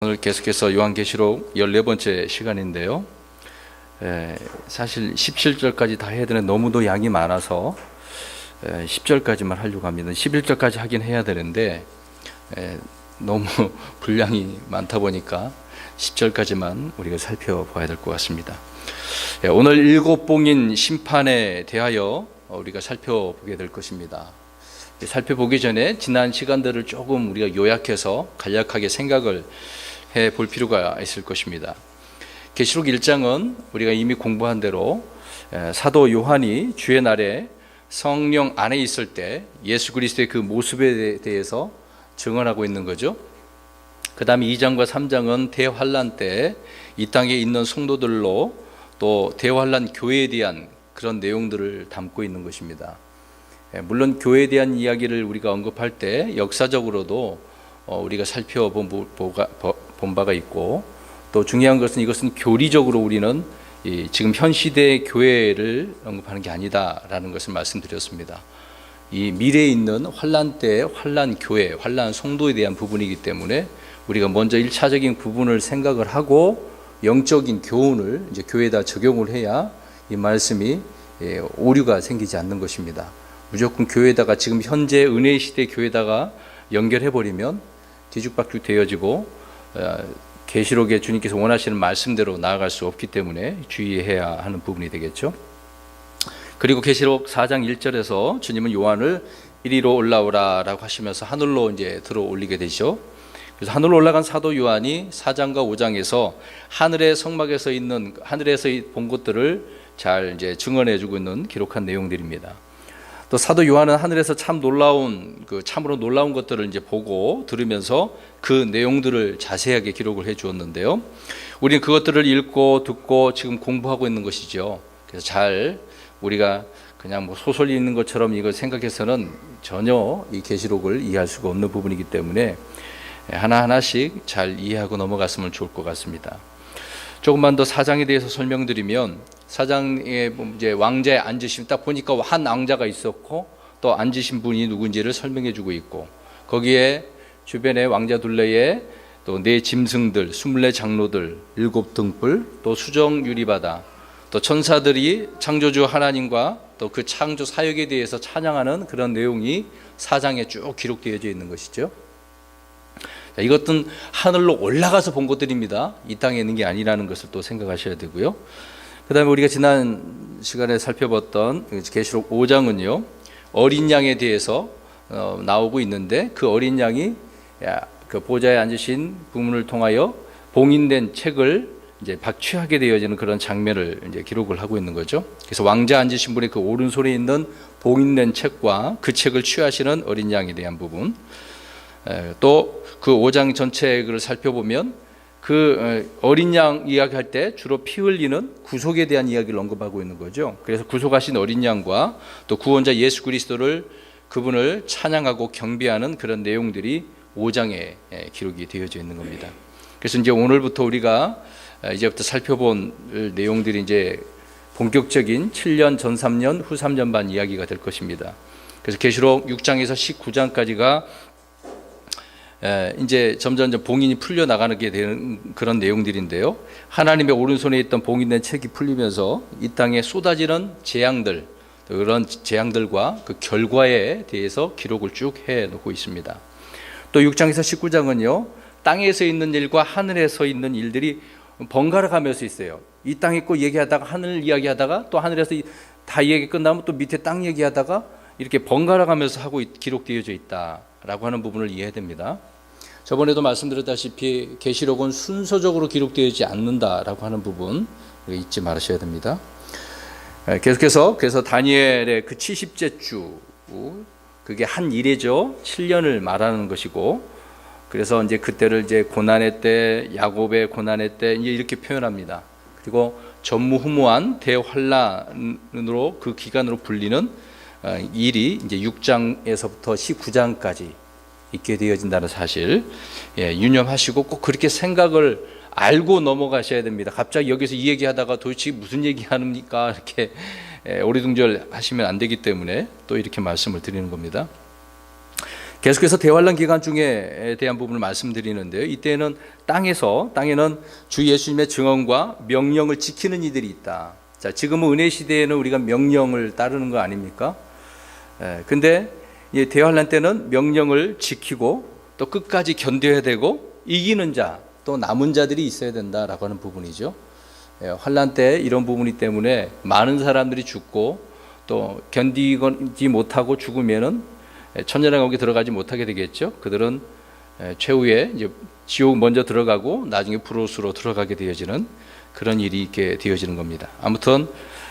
오늘 계속해서 요한계시록 14번째 시간인데요. 사실 17절까지 다 해야 되는 너무도 양이 많아서 10절까지만 하려고 합니다. 11절까지 하긴 해야 되는데 너무 분량이 많다 보니까 10절까지만 우리가 살펴봐야 될 것 같습니다. 오늘 일곱 봉인 심판에 대하여 우리가 살펴보게 될 것입니다. 살펴보기 전에 지난 시간들을 조금 우리가 요약해서 간략하게 생각을 해 볼 필요가 있을 것입니다. 계시록 1장은 우리가 이미 공부한 대로 사도 요한이 주의 날에 성령 안에 있을 때 예수 그리스도의 그 모습에 대해서 증언하고 있는 거죠. 그 다음에 2장과 3장은 대환란 때 이 땅에 있는 성도들로 또 대환란 교회에 대한 그런 내용들을 담고 있는 것입니다. 물론 교회에 대한 이야기를 우리가 언급할 때 역사적으로도 우리가 살펴본 바가 있고, 또 중요한 것은 이것은 교리적으로 우리는 지금 현 시대의 교회를 언급하는 게 아니다라는 것을 말씀드렸습니다. 이 미래에 있는 환란 때 환란 교회, 환란 성도에 대한 부분이기 때문에 우리가 먼저 1차적인 부분을 생각을 하고 영적인 교훈을 이제 교회에다 적용을 해야 이 말씀이 오류가 생기지 않는 것입니다. 무조건 교회에다가 지금 현재 은혜의 시대 교회에다가 연결해 버리면 뒤죽박죽 되어지고 계시록에 주님께서 원하시는 말씀대로 나아갈 수 없기 때문에 주의해야 하는 부분이 되겠죠. 그리고 계시록 4장 1절에서 주님은 요한을 이리로 올라오라 라고 하시면서 하늘로 이제 들어 올리게 되죠. 그래서 하늘로 올라간 사도 요한이 4장과 5장에서 하늘의 성막에서 있는 하늘에서 본 것들을 잘 이제 증언해 주고 있는 기록한 내용들입니다. 또 사도 요한은 하늘에서 참 놀라운 참으로 놀라운 것들을 이제 보고 들으면서 그 내용들을 자세하게 기록을 해 주었는데요. 우리는 그것들을 읽고 듣고 지금 공부하고 있는 것이죠. 그래서 잘 우리가 그냥 뭐 소설 읽는 것처럼 이걸 생각해서는 전혀 이 계시록을 이해할 수가 없는 부분이기 때문에 하나하나씩 잘 이해하고 넘어갔으면 좋을 것 같습니다. 조금만 더 4장에 대해서 설명드리면 4장에 이제 왕자에 앉으시면 딱 보니까 한 왕자가 있었고 또 앉으신 분이 누군지를 설명해 주고 있고, 거기에 주변에 왕자 둘레에 또 네 짐승들, 24 장로들, 7 등불, 또 수정 유리바다, 또 천사들이 창조주 하나님과 또 그 창조 사역에 대해서 찬양하는 그런 내용이 4장에 쭉 기록되어져 있는 것이죠. 이것은 하늘로 올라가서 본 것들입니다. 이 땅에 있는 게 아니라는 것을 또 생각하셔야 되고요. 그 다음에 우리가 지난 시간에 살펴봤던 계시록 5장은요, 어린 양에 대해서 나오고 있는데, 그 어린 양이 그 보좌에 앉으신 부문을 통하여 봉인된 책을 이제 박취하게 되어지는 그런 장면을 이제 기록을 하고 있는 거죠. 그래서 왕자 앉으신 분의 그 오른손에 있는 봉인된 책과 그 책을 취하시는 어린 양에 대한 부분, 또 그 5장 전체를 살펴보면 그 어린 양 이야기할 때 주로 피 흘리는 구속에 대한 이야기를 언급하고 있는 거죠. 그래서 구속하신 어린 양과 또 구원자 예수 그리스도를 그분을 찬양하고 경배하는 그런 내용들이 5장에 기록이 되어져 있는 겁니다. 그래서 이제 오늘부터 우리가 이제부터 살펴본 내용들이 이제 본격적인 7년 전 3년 후 3년 반 이야기가 될 것입니다. 그래서 계시록 6장에서 19장까지가 이제 점점 봉인이 풀려 나가게 되는 그런 내용들인데요. 하나님의 오른손에 있던 봉인된 책이 풀리면서 이 땅에 쏟아지는 재앙들, 그런 재앙들과 그 결과에 대해서 기록을 쭉 해놓고 있습니다. 또 6장에서 19장은요, 땅에서 있는 일과 하늘에서 있는 일들이 번갈아 가면서 있어요. 이 땅 있고 얘기하다가 하늘 이야기하다가 또 하늘에서 다 얘기 끝나면 또 밑에 땅 얘기하다가 이렇게 번갈아 가면서 하고 기록되어져 있다라고 하는 부분을 이해해야 됩니다. 저번에도 말씀드렸다시피 계시록은 순서적으로 기록되어지지 않는다라고 하는 부분 잊지 말으셔야 됩니다. 계속해서 그래서 다니엘의 그 70째 주, 그게 한 일이죠. 7년을 말하는 것이고, 그래서 이제 그때를 이제 고난의 때, 야곱의 고난의 때 이제 이렇게 표현합니다. 그리고 전무후무한 대환란으로 그 기간으로 불리는 일이 이제 6장에서부터 19장까지 있게 되어진다는 사실 유념하시고 꼭 그렇게 생각을 알고 넘어가셔야 됩니다. 갑자기 여기서 이 얘기하다가 도대체 무슨 얘기하는가 이렇게 오리둥절 하시면 안 되기 때문에 또 이렇게 말씀을 드리는 겁니다. 계속해서 대환란 기간 중에 대한 부분을 말씀드리는데요. 이때는 땅에는 주 예수님의 증언과 명령을 지키는 이들이 있다. 자, 지금은 은혜 시대에는 우리가 명령을 따르는 거 아닙니까? 근데 대환란 때는 명령을 지키고 또 끝까지 견뎌야 되고 이기는 자, 또 남은 자들이 있어야 된다라고 하는 부분이죠. 환란 때 이런 부분이 때문에 많은 사람들이 죽고 또 견디지 못하고 죽으면은 천년왕국에 들어가지 못하게 되겠죠. 그들은 최후에 이제 지옥 먼저 들어가고 나중에 불옷으로 들어가게 되어지는 그런 일이 있게 되어지는 겁니다. 아무튼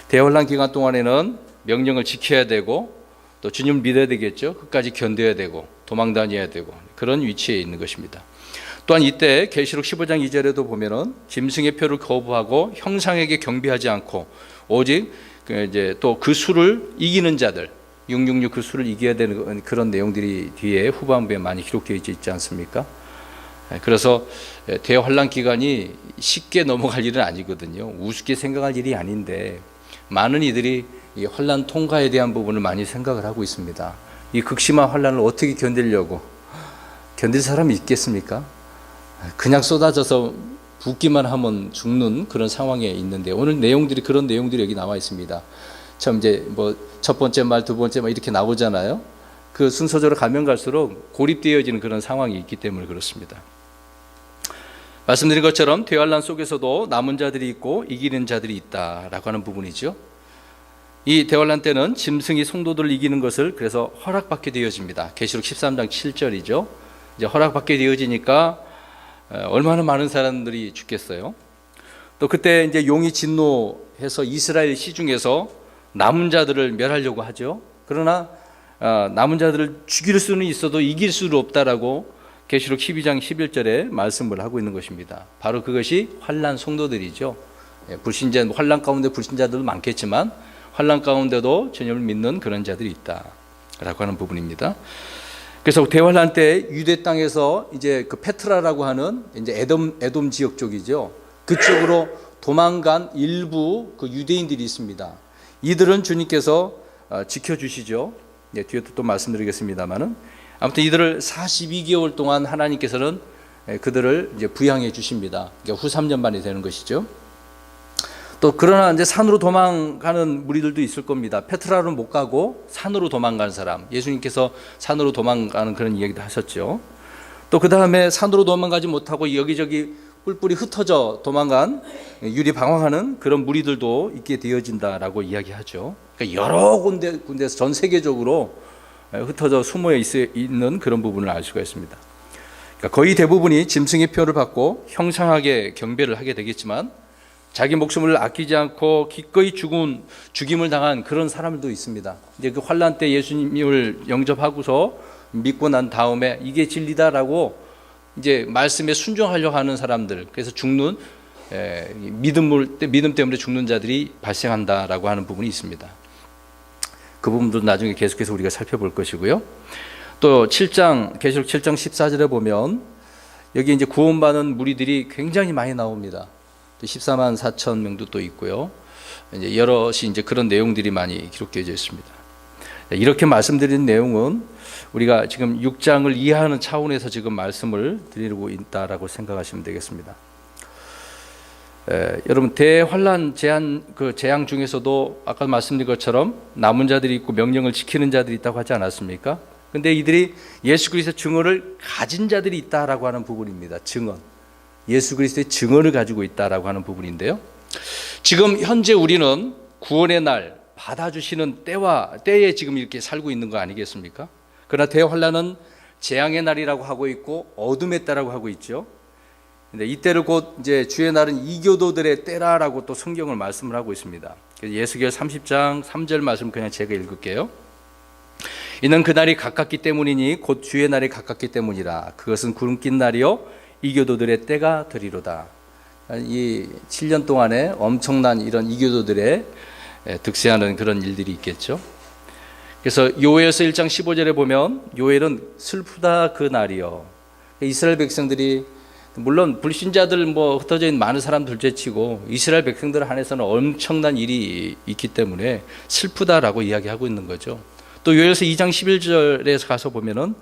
대환란 기간 동안에는 명령을 지켜야 되고 또 주님을 믿어야 되겠죠. 끝까지 견뎌야 되고 도망 다녀야 되고 그런 위치에 있는 것입니다. 또한 이때 계시록 15장 2절에도 보면은 짐승의 표를 거부하고 형상에게 경배하지 않고 오직 이제 또 그 수를 이기는 자들 666 그 수를 이겨야 되는 그런 내용들이 뒤에 후반부에 많이 기록되어 있지 않습니까? 그래서 대환란 기간이 쉽게 넘어갈 일은 아니거든요. 우습게 생각할 일이 아닌데 많은 이들이 이 환란 통과에 대한 부분을 많이 생각을 하고 있습니다. 이 극심한 환란을 어떻게 견디려고 견딜 사람이 있겠습니까? 그냥 쏟아져서 붓기만 하면 죽는 그런 상황에 있는데 오늘 내용들이 그런 내용들이 여기 나와 있습니다. 참 이제 뭐 첫 번째 말, 두 번째 말 이렇게 나오잖아요. 그 순서대로 가면 갈수록 고립되어지는 그런 상황이 있기 때문에 그렇습니다. 말씀드린 것처럼 대환란 속에서도 남은 자들이 있고 이기는 자들이 있다라고 하는 부분이죠. 이 대환란 때는 짐승이 성도들을 이기는 것을 그래서 허락받게 되어집니다. 계시록 13장 7절이죠. 이제 허락받게 되어지니까 얼마나 많은 사람들이 죽겠어요. 또 그때 이제 용이 진노해서 이스라엘 시중에서 남은 자들을 멸하려고 하죠. 그러나 남은 자들을 죽일 수는 있어도 이길 수는 없다라고 계시록 12장 11절에 말씀을 하고 있는 것입니다. 바로 그것이 환란 성도들이죠. 불신자 환란 가운데 불신자들도 많겠지만 환란 가운데도 주님을 믿는 그런 자들이 있다라고 하는 부분입니다. 그래서 대환란 때 유대 땅에서 이제 그 페트라라고 하는 이제 에돔 지역 쪽이죠. 그쪽으로 도망간 일부 그 유대인들이 있습니다. 이들은 주님께서 지켜주시죠. 네, 뒤에 또 말씀드리겠습니다만은 아무튼 이들을 42개월 동안 하나님께서는 그들을 이제 부양해 주십니다. 그러니까 후 3년 반이 되는 것이죠. 또 그러나 이제 산으로 도망가는 무리들도 있을 겁니다. 페트라로 못 가고 산으로 도망간 사람, 예수님께서 산으로 도망가는 그런 이야기도 하셨죠. 또 그 다음에 산으로 도망가지 못하고 여기저기 뿔뿔이 흩어져 도망간 유리 방황하는 그런 무리들도 있게 되어진다라고 이야기하죠. 그러니까 여러 군데에서 전 세계적으로 흩어져 숨어 있는 그런 부분을 알 수가 있습니다. 그러니까 거의 대부분이 짐승의 표를 받고 형상하게 경배를 하게 되겠지만 자기 목숨을 아끼지 않고 기꺼이 죽임을 당한 그런 사람들도 있습니다. 이제 그 환란 때 예수님을 영접하고서 믿고 난 다음에 이게 진리다라고 이제 말씀에 순종하려고 하는 사람들, 그래서 죽는 믿음 때문에 죽는 자들이 발생한다라고 하는 부분이 있습니다. 그 부분도 나중에 계속해서 우리가 살펴볼 것이고요. 또 계시록 7장 14절에 보면 여기 이제 구원받은 무리들이 굉장히 많이 나옵니다. 14만 4천 명도 또 있고요. 이제 여럿이 이제 그런 내용들이 많이 기록되어 있습니다. 이렇게 말씀드린 내용은 우리가 지금 6장을 이해하는 차원에서 지금 말씀을 드리고 있다라고 생각하시면 되겠습니다. 여러분 대환란 재앙 중에서도 아까 말씀드린 것처럼 남은 자들이 있고 명령을 지키는 자들이 있다고 하지 않았습니까? 근데 이들이 예수 그리스도의 증언을 가진 자들이 있다라고 하는 부분입니다. 증언. 예수 그리스도의 증언을 가지고 있다라고 하는 부분인데요. 지금 현재 우리는 구원의 날 받아주시는 때에 지금 이렇게 살고 있는 거 아니겠습니까? 그러나 대환란은 재앙의 날이라고 하고 있고 어둠의 때라고 하고 있죠. 근데 이때를 곧 이제 주의 날은 이교도들의 때라라고 또 성경을 말씀을 하고 있습니다. 예수계열 30장 3절 말씀 그냥 제가 읽을게요. 이는 그날이 가깝기 때문이니 곧 주의 날이 가깝기 때문이라. 그것은 구름 낀 날이요 이교도들의 때가 되리로다. 이 7년 동안에 엄청난 이런 이교도들의 득세하는 그런 일들이 있겠죠. 그래서 요엘서 1장 15절에 보면 요엘은 슬프다 그 날이요. 이스라엘 백성들이 물론 불신자들 흩어져 있는 많은 사람들 둘째치고 이스라엘 백성들 한해서는 엄청난 일이 있기 때문에 슬프다라고 이야기하고 있는 거죠. 또 요엘서 2장 11절에 가서 보면은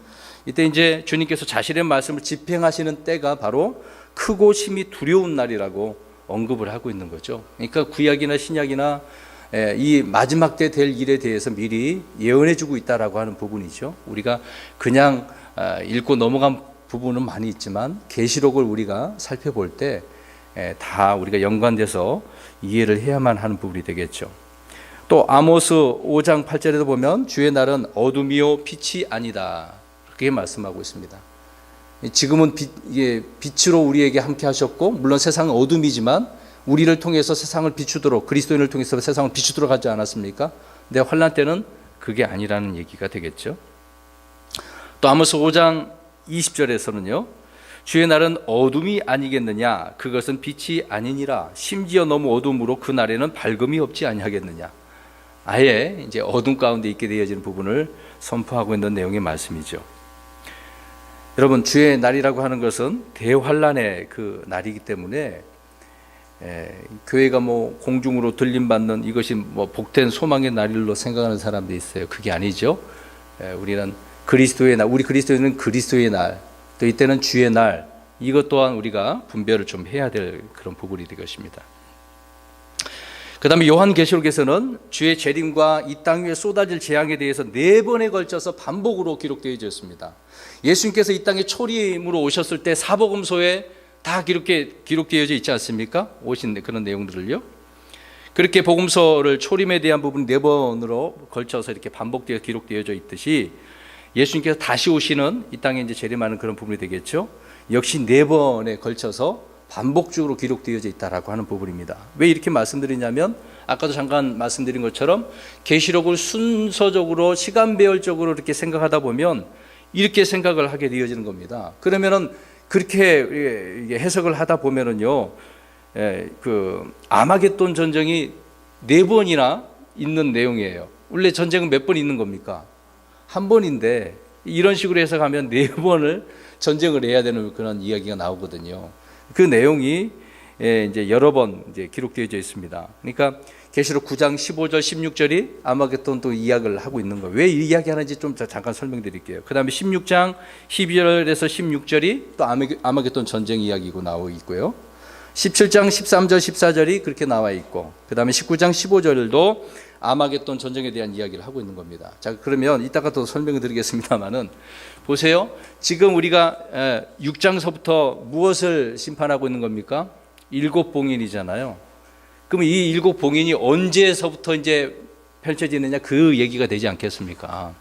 이때 이제 주님께서 자신의 말씀을 집행하시는 때가 바로 크고 심히 두려운 날이라고 언급을 하고 있는 거죠. 그러니까 구약이나 신약이나 이 마지막 때 될 일에 대해서 미리 예언해 주고 있다라고 하는 부분이죠. 우리가 그냥 읽고 넘어간 부분은 많이 있지만 계시록을 우리가 살펴볼 때 다 우리가 연관돼서 이해를 해야만 하는 부분이 되겠죠. 또 아모스 5장 8절에도 보면 주의 날은 어둠이요 빛이 아니다, 그렇게 말씀하고 있습니다. 지금은 빛으로 우리에게 함께 하셨고, 물론 세상은 어둠이지만 우리를 통해서 세상을 비추도록, 그리스도인을 통해서 세상을 비추도록 하지 않았습니까? 근데 환난 때는 그게 아니라는 얘기가 되겠죠. 또 아모스 5장 20절에서는요, 주의 날은 어둠이 아니겠느냐, 그것은 빛이 아니니라, 심지어 너무 어둠으로 그 날에는 밝음이 없지 아니하겠느냐. 아예 이제 어둠 가운데 있게 되어지는 부분을 선포하고 있는 내용의 말씀이죠. 여러분, 주의 날이라고 하는 것은 대환란의 그 날이기 때문에 교회가 뭐 공중으로 들림받는 이것이 뭐 복된 소망의 날일로 생각하는 사람도 있어요. 그게 아니죠. 우리는 그리스도의 날, 우리 그리스도인은 그리스도의 날, 또 이때는 주의 날, 이것 또한 우리가 분별을 좀 해야 될 그런 부분이 될 것입니다. 그 다음에 요한계시록에서는 주의 재림과 이 땅 위에 쏟아질 재앙에 대해서 4번에 걸쳐서 반복으로 기록되어 있습니다. 예수님께서 이 땅에 초림으로 오셨을 때 사복음서에 다 기록되어져 있지 않습니까? 오신 그런 내용들을요. 그렇게 복음서를 초림에 대한 부분 4번으로 걸쳐서 이렇게 반복되어 기록되어져 있듯이 예수님께서 다시 오시는 이 땅에 이제 재림하는 그런 부분이 되겠죠. 역시 4번에 걸쳐서 반복적으로 기록되어져 있다라고 하는 부분입니다. 왜 이렇게 말씀드리냐면 아까도 잠깐 말씀드린 것처럼 계시록을 순서적으로 시간 배열적으로 이렇게 생각하다 보면 이렇게 생각을 하게 되어지는 겁니다. 그러면은 그렇게 해석을 하다 보면은요, 그 아마겟돈 전쟁이 4번이나 있는 내용이에요. 원래 전쟁은 몇 번 있는 겁니까? 한 번인데 이런 식으로 해석하면 4번을 전쟁을 해야 되는 그런 이야기가 나오거든요. 그 내용이 이제 여러 번 이제 기록되어져 있습니다. 그러니까 계시록 9장 15절 16절이 아마겟돈 또 이야기를 하고 있는 거예요. 왜 이 이야기하는지 좀 잠깐 설명드릴게요. 그 다음에 16장 12절에서 16절이 또 아마겟돈 전쟁 이야기고 나오고 있고요. 17장 13절 14절이 그렇게 나와 있고, 그 다음에 19장 15절도 아마겟돈 전쟁에 대한 이야기를 하고 있는 겁니다. 자, 그러면 이따가 또 설명을 드리겠습니다만은 보세요. 지금 우리가 6장서부터 무엇을 심판하고 있는 겁니까? 7봉인이잖아요. 그럼 이 7봉인이 언제서부터 이제 펼쳐지느냐, 그 얘기가 되지 않겠습니까?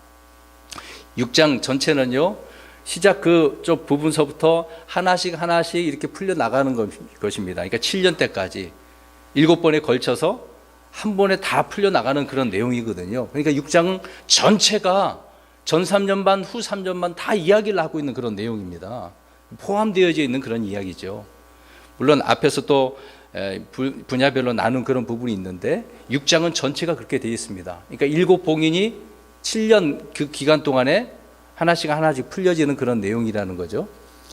6장 전체는요, 시작 그쪽 부분서부터 하나씩 이렇게 풀려 나가는 것입니다. 그러니까 7년 때까지 7번에 걸쳐서 한 번에 다 풀려 나가는 그런 내용이거든요. 그러니까 6장은 전체가 전 3년 반, 후 3년 반 다 이야기를 하고 있는 그런 내용입니다. 포함되어져 있는 그런 이야기죠. 물론 앞에서 또 분야별로 나눈 그런 부분이 있는데 6장은 전체가 그렇게 되어 있습니다. 그러니까 7봉인이 7년 그 기간 동안에 하나씩 풀려지는 그런 내용이라는 거죠.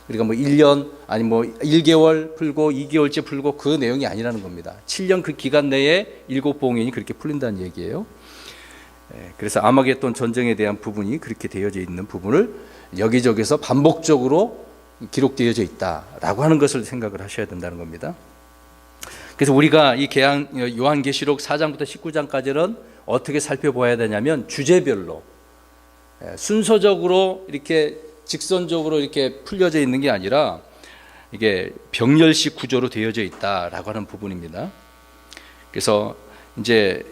그러니까 뭐 1년 아니 뭐 1개월 풀고 2개월째 풀고 그 내용이 아니라는 겁니다. 7년 그 기간 내에 7봉인이 그렇게 풀린다는 얘기예요. 그래서 아마겟돈 전쟁에 대한 부분이 그렇게 되어져 있는 부분을 여기저기서 반복적으로 기록되어져 있다라고 하는 것을 생각을 하셔야 된다는 겁니다. 그래서 우리가 이 요한계시록 4장부터 19장까지는 어떻게 살펴봐야 되냐면 주제별로 순서적으로 이렇게 직선적으로 이렇게 풀려져 있는 게 아니라 이게 병렬식 구조로 되어져 있다라고 하는 부분입니다. 그래서 이제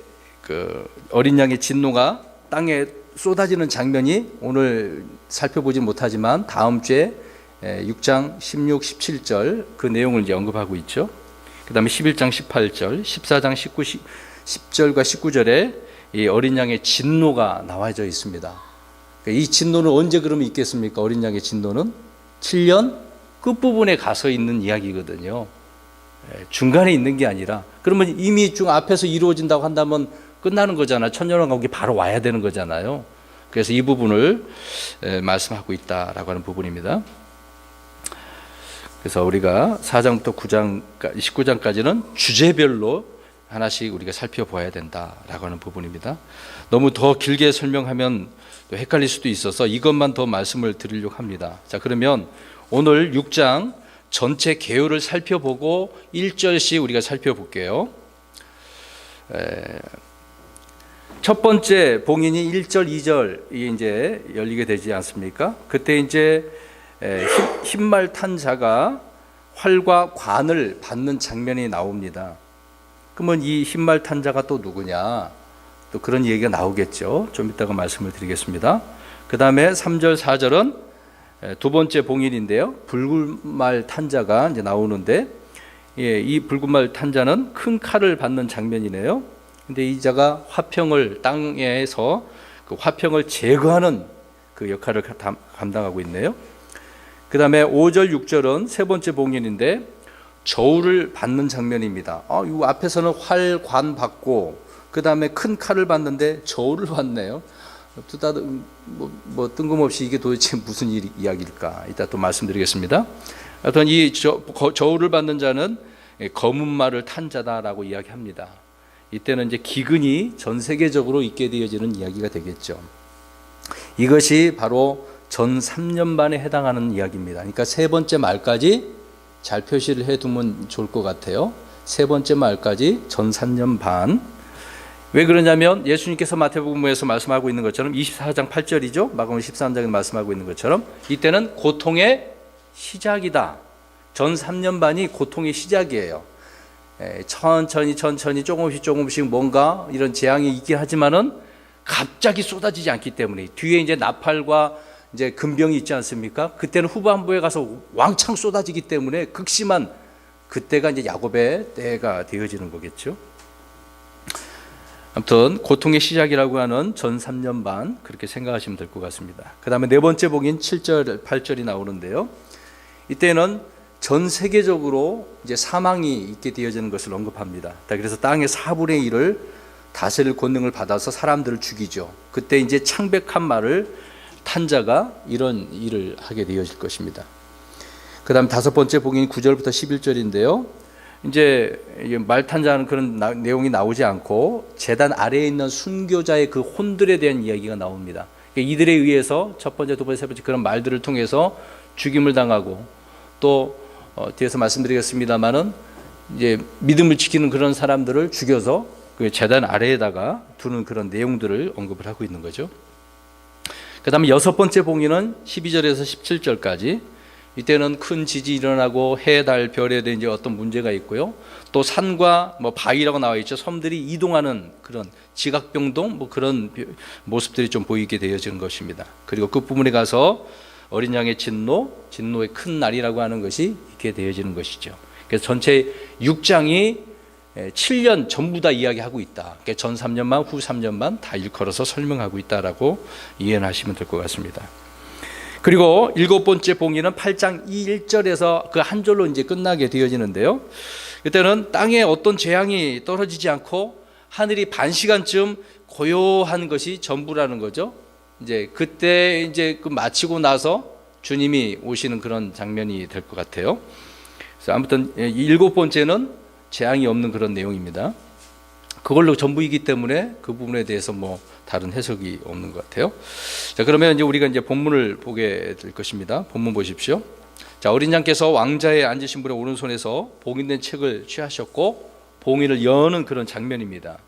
그 어린 양의 진노가 땅에 쏟아지는 장면이 오늘 살펴보지 못하지만 다음 주에 6장 16, 17절 그 내용을 이제 언급하고 있죠. 그 다음에 11장 18절, 14장 19, 10절과 19절에 이 어린 양의 진노가 나와져 있습니다. 이 진노는 언제 그러면 있겠습니까? 어린 양의 진노는 7년 끝부분에 가서 있는 이야기거든요. 중간에 있는 게 아니라, 그러면 이미 앞에서 이루어진다고 한다면 끝나는 거잖아요. 천년왕국이 바로 와야 되는 거잖아요. 그래서 이 부분을 말씀하고 있다라고 하는 부분입니다. 그래서 우리가 4장부터 9장, 19장까지는 주제별로 하나씩 우리가 살펴봐야 된다라고 하는 부분입니다. 너무 더 길게 설명하면 또 헷갈릴 수도 있어서 이것만 더 말씀을 드리려고 합니다. 자, 그러면 오늘 6장 전체 개요를 살펴보고 1절씩 우리가 살펴볼게요. 첫 번째 봉인이 1절, 2절이 이제 열리게 되지 않습니까? 그때 이제 흰말 탄 자가 활과 관을 받는 장면이 나옵니다. 그러면 이 흰말 탄 자가 또 누구냐? 또 그런 얘기가 나오겠죠. 좀 이따가 말씀을 드리겠습니다. 그 다음에 3절, 4절은 두 번째 봉인인데요. 붉은 말 탄 자가 이제 나오는데, 이 붉은 말 탄 자는 큰 칼을 받는 장면이네요. 근데 이 자가 화평을, 땅에서 그 화평을 제거하는 그 역할을 감당하고 있네요. 그 다음에 5절, 6절은 세 번째 봉인인데 저울을 받는 장면입니다. 이 앞에서는 활, 관 받고 그 다음에 큰 칼을 받는데 저울을 받네요. 뭐 뜬금없이 이게 도대체 무슨 이야기일까? 이따 또 말씀드리겠습니다. 하여튼 이 저울을 받는 자는 검은 말을 탄 자다라고 이야기합니다. 이때는 이제 기근이 전 세계적으로 있게 되어지는 이야기가 되겠죠. 이것이 바로 전 3년 반에 해당하는 이야기입니다. 그러니까 세 번째 말까지 잘 표시를 해두면 좋을 것 같아요. 세 번째 말까지 전 3년 반. 왜 그러냐면 예수님께서 마태복음에서 말씀하고 있는 것처럼 24장 8절이죠. 마가복음 13장에 말씀하고 있는 것처럼 이때는 고통의 시작이다. 전 3년 반이 고통의 시작이에요. 천천히 조금씩 뭔가 이런 재앙이 있긴 하지만은 갑자기 쏟아지지 않기 때문에 뒤에 이제 나팔과 이제 금병이 있지 않습니까? 그때는 후반부에 가서 왕창 쏟아지기 때문에 극심한 그때가 이제 야곱의 때가 되어지는 거겠죠. 아무튼 고통의 시작이라고 하는 전 3년 반 그렇게 생각하시면 될 것 같습니다. 그 다음에 네 번째 복인 7절, 8절이 나오는데요. 이때는 전 세계적으로 이제 사망이 있게 되어지는 것을 언급합니다. 그래서 땅의 4분의 1을 다스릴 권능을 받아서 사람들을 죽이죠. 그때 이제 창백한 말을 탄 자가 이런 일을 하게 되어질 것입니다. 그 다음 다섯 번째 복인 9절부터 11절인데요. 이제 말 탄 자는 그런 내용이 나오지 않고 제단 아래에 있는 순교자의 그 혼들에 대한 이야기가 나옵니다. 이들에 의해서 첫 번째, 두 번째, 세 번째 그런 말들을 통해서 죽임을 당하고 또 뒤에서 말씀드리겠습니다만은 이제 믿음을 지키는 그런 사람들을 죽여서 그 제단 아래에다가 두는 그런 내용들을 언급을 하고 있는 거죠. 그 다음에 여섯 번째 봉인은 12절에서 17절까지 이때는 큰 지진이 일어나고 해, 달, 별에 대한 이제 어떤 문제가 있고요. 또 산과 뭐 바위라고 나와 있죠. 섬들이 이동하는 그런 지각변동 뭐 그런 모습들이 좀 보이게 되어지는 것입니다. 그리고 끝부분에 가서 어린 양의 진노의 큰 날이라고 하는 것이 있게 되어지는 것이죠. 그래서 전체 6장이 7년 전부 다 이야기하고 있다. 그러니까 전 3년만 후 3년만 다 일컬어서 설명하고 있다라고 이해하시면 될 것 같습니다. 그리고 일곱 번째 봉인은 8장 1절에서 그 한 절로 이제 끝나게 되어지는데요. 이때는 땅에 어떤 재앙이 떨어지지 않고 하늘이 반 시간쯤 고요한 것이 전부라는 거죠. 이제 그때 이제 그 마치고 나서 주님이 오시는 그런 장면이 될 것 같아요. 그래서 아무튼 일곱 번째는 재앙이 없는 그런 내용입니다. 그걸로 전부이기 때문에 그 부분에 대해서 뭐 다른 해석이 없는 것 같아요. 자, 그러면 이제 우리가 이제 본문을 보게 될 것입니다. 본문 보십시오. 자, 어린 양께서 왕자에 앉으신 분의 오른손에서 봉인된 책을 취하셨고 봉인을 여는 그런 장면입니다.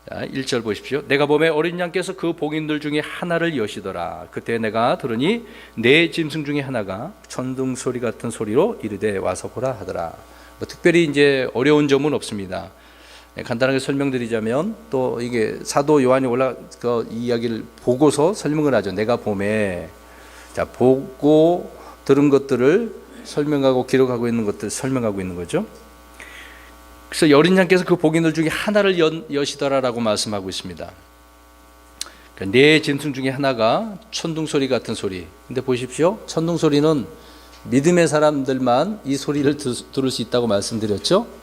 자, 1절 보십시오. 내가 보매 어린 양께서 그 봉인들 중에 하나를 여시더라. 그때 내가 들으니 내 짐승 중에 하나가 천둥 소리 같은 소리로 이르되 와서 보라 하더라. 뭐 특별히 이제 어려운 점은 없습니다. 간단하게 설명드리자면 또 이게 사도 요한이 그 이야기를 보고서 설명을 하죠. 내가 보매, 자, 보고 들은 것들을 설명하고 기록하고 있는 것들을 설명하고 있는 거죠. 그래서 어린 양께서 그 봉인들 중에 하나를 여시더라라고 말씀하고 있습니다. 그러니까 네 짐승 중에 하나가 천둥 소리 같은 소리. 근데 보십시오. 천둥 소리는 믿음의 사람들만 이 소리를 들을 수 있다고 말씀드렸죠.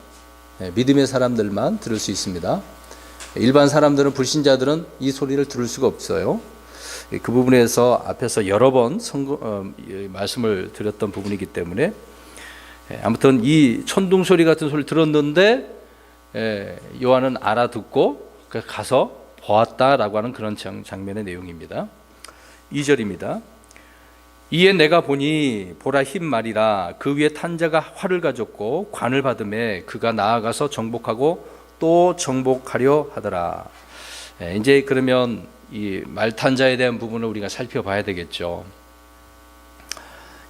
믿음의 사람들만 들을 수 있습니다. 일반 사람들은, 불신자들은 이 소리를 들을 수가 없어요. 그 부분에서 앞에서 여러 번 말씀을 드렸던 부분이기 때문에 아무튼 이 천둥 소리 같은 소리를 들었는데 요한은 알아듣고 가서 보았다라고 하는 그런 장면의 내용입니다. 2절입니다. 이에 내가 보니 보라 흰 말이라 그 위에 탄 자가 활을 가졌고 관을 받음에 그가 나아가서 정복하고 또 정복하려 하더라. 이제 그러면 이 말탄자에 대한 부분을 우리가 살펴봐야 되겠죠.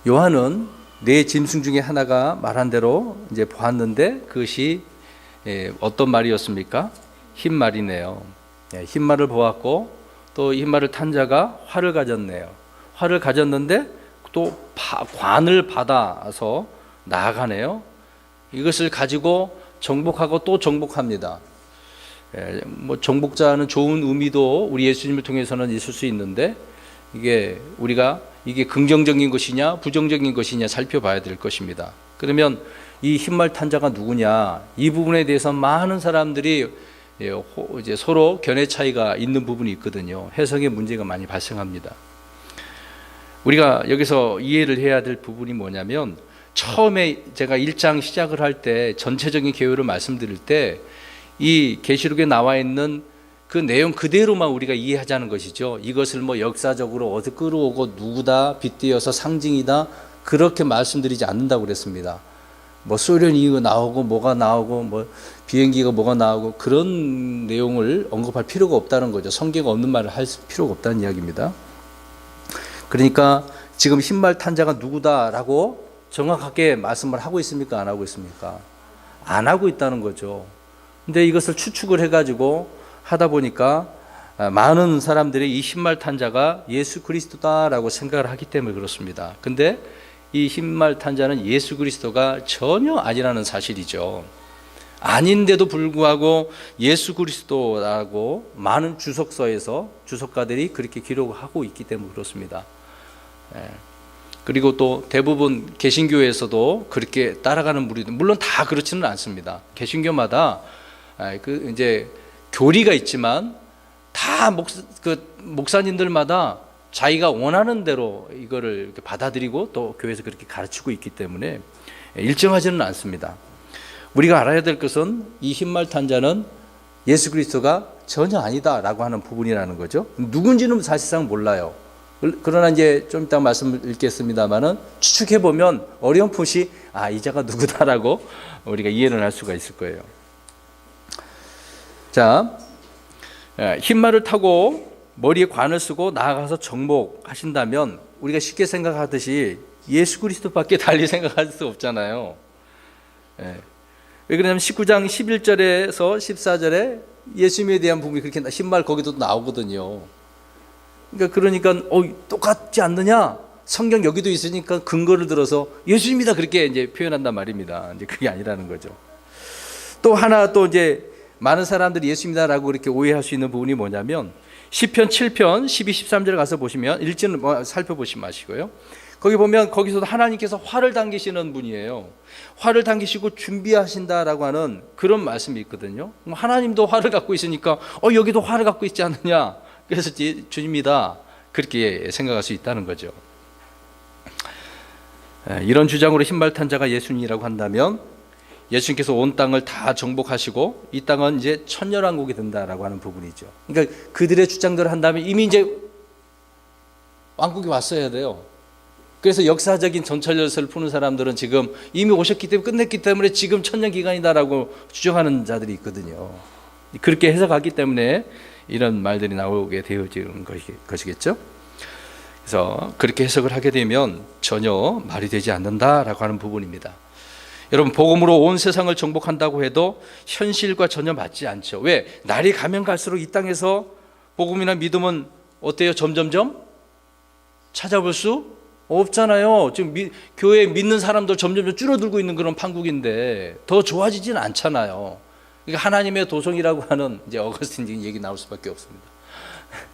요한은 네 짐승 중에 하나가 말한 대로 이제 보았는데 그것이 어떤 말이었습니까? 흰 말이네요. 흰 말을 보았고 또 흰 말을 탄 자가 활을 가졌네요. 활을 가졌는데 또 관을 받아서 나아가네요. 이것을 가지고 정복하고 또 정복합니다. 뭐 정복자는 좋은 의미도 우리 예수님을 통해서는 있을 수 있는데 우리가 이게 긍정적인 것이냐 부정적인 것이냐 살펴봐야 될 것입니다. 그러면 이 흰말 탄 자가 누구냐, 이 부분에 대해서 많은 사람들이 이제 서로 견해 차이가 있는 부분이 있거든요. 해석의 문제가 많이 발생합니다. 우리가 여기서 이해를 해야 될 부분이 뭐냐면, 처음에 제가 1장 시작을 할 때 전체적인 개요를 말씀드릴 때 이 계시록에 나와 있는 그 내용 그대로만 우리가 이해하자는 것이죠. 이것을 뭐 역사적으로 어디 끌어오고 누구다 빗대어서 상징이다 그렇게 말씀드리지 않는다고 그랬습니다. 뭐 소련이 이거 나오고 뭐가 나오고 뭐 비행기가 뭐가 나오고 그런 내용을 언급할 필요가 없다는 거죠. 성경 없는 말을 할 필요가 없다는 이야기입니다. 그러니까 지금 흰말 탄 자가 누구다라고 정확하게 말씀을 하고 있습니까? 안 하고 있습니까? 안 하고 있다는 거죠. 근데 이것을 추측을 해가지고 하다 보니까 많은 사람들이 이 흰말 탄 자가 예수 그리스도다라고 생각을 하기 때문에 그렇습니다. 근데 이 흰말 탄 자는 예수 그리스도가 전혀 아니라는 사실이죠. 아닌데도 불구하고 예수 그리스도라고 많은 주석서에서 주석가들이 그렇게 기록하고 있기 때문에 그렇습니다. 그리고 또 대부분 개신교에서도 그렇게 따라가는 무리들, 물론 다 그렇지는 않습니다. 개신교마다 이제 교리가 있지만 다 목사님들마다 자기가 원하는 대로 이거를 이렇게 받아들이고 또 교회에서 그렇게 가르치고 있기 때문에 일정하지는 않습니다. 우리가 알아야 될 것은 이 흰말 탄 자는 예수 그리스도가 전혀 아니다라고 하는 부분이라는 거죠. 누군지는 사실상 몰라요. 그러나 이제 좀 이따 말씀을 읽겠습니다만은 추측해 보면 어렴풋이 이 자가 누구다라고 우리가 이해를 할 수가 있을 거예요. 자, 흰말을 타고 머리에 관을 쓰고 나아가서 정복하신다면 우리가 쉽게 생각하듯이 예수 그리스도밖에 달리 생각할 수 없잖아요. 왜 그러냐면 19장 11절에서 14절에 예수님에 대한 부분이 그렇게 흰말 거기도 나오거든요. 그러니까 똑같지 않느냐? 성경 여기도 있으니까 근거를 들어서 예수님이다 그렇게 이제 표현한단 말입니다. 이제 그게 아니라는 거죠. 또 하나 또 이제 많은 사람들이 예수님이다라고 그렇게 오해할 수 있는 부분이 뭐냐면 시편 7편 12, 13절 가서 보시면 읽지는 살펴보시 마시고요. 거기 보면 거기서도 하나님께서 활을 당기시는 분이에요. 활을 당기시고 준비하신다라고 하는 그런 말씀이 있거든요. 하나님도 활을 갖고 있으니까 여기도 활을 갖고 있지 않느냐. 그래서 주님이다 그렇게 생각할 수 있다는 거죠. 이런 주장으로 흰말 탄 자가 예수님이라고 한다면 예수님께서 온 땅을 다 정복하시고 이 땅은 이제 천년왕국이 된다라고 하는 부분이죠. 그러니까 그들의 주장대로 한다면 이미 이제 왕국이 왔어야 돼요. 그래서 역사적인 전철 열쇠를 푸는 사람들은 지금 이미 오셨기 때문에 끝냈기 때문에 지금 천년 기간이다라고 주장하는 자들이 있거든요. 그렇게 해석하기 때문에 이런 말들이 나오게 되어지는 것이겠죠. 그래서 그렇게 해석을 하게 되면 전혀 말이 되지 않는다라고 하는 부분입니다. 여러분, 복음으로 온 세상을 정복한다고 해도 현실과 전혀 맞지 않죠. 왜? 날이 가면 갈수록 이 땅에서 복음이나 믿음은 어때요? 점점점 찾아볼 수 없잖아요. 지금 교회에 믿는 사람들 점점 줄어들고 있는 그런 판국인데 더 좋아지지는 않잖아요. 그러니까 하나님의 도성이라고 하는 이제 어거스틴 얘기 나올 수밖에 없습니다.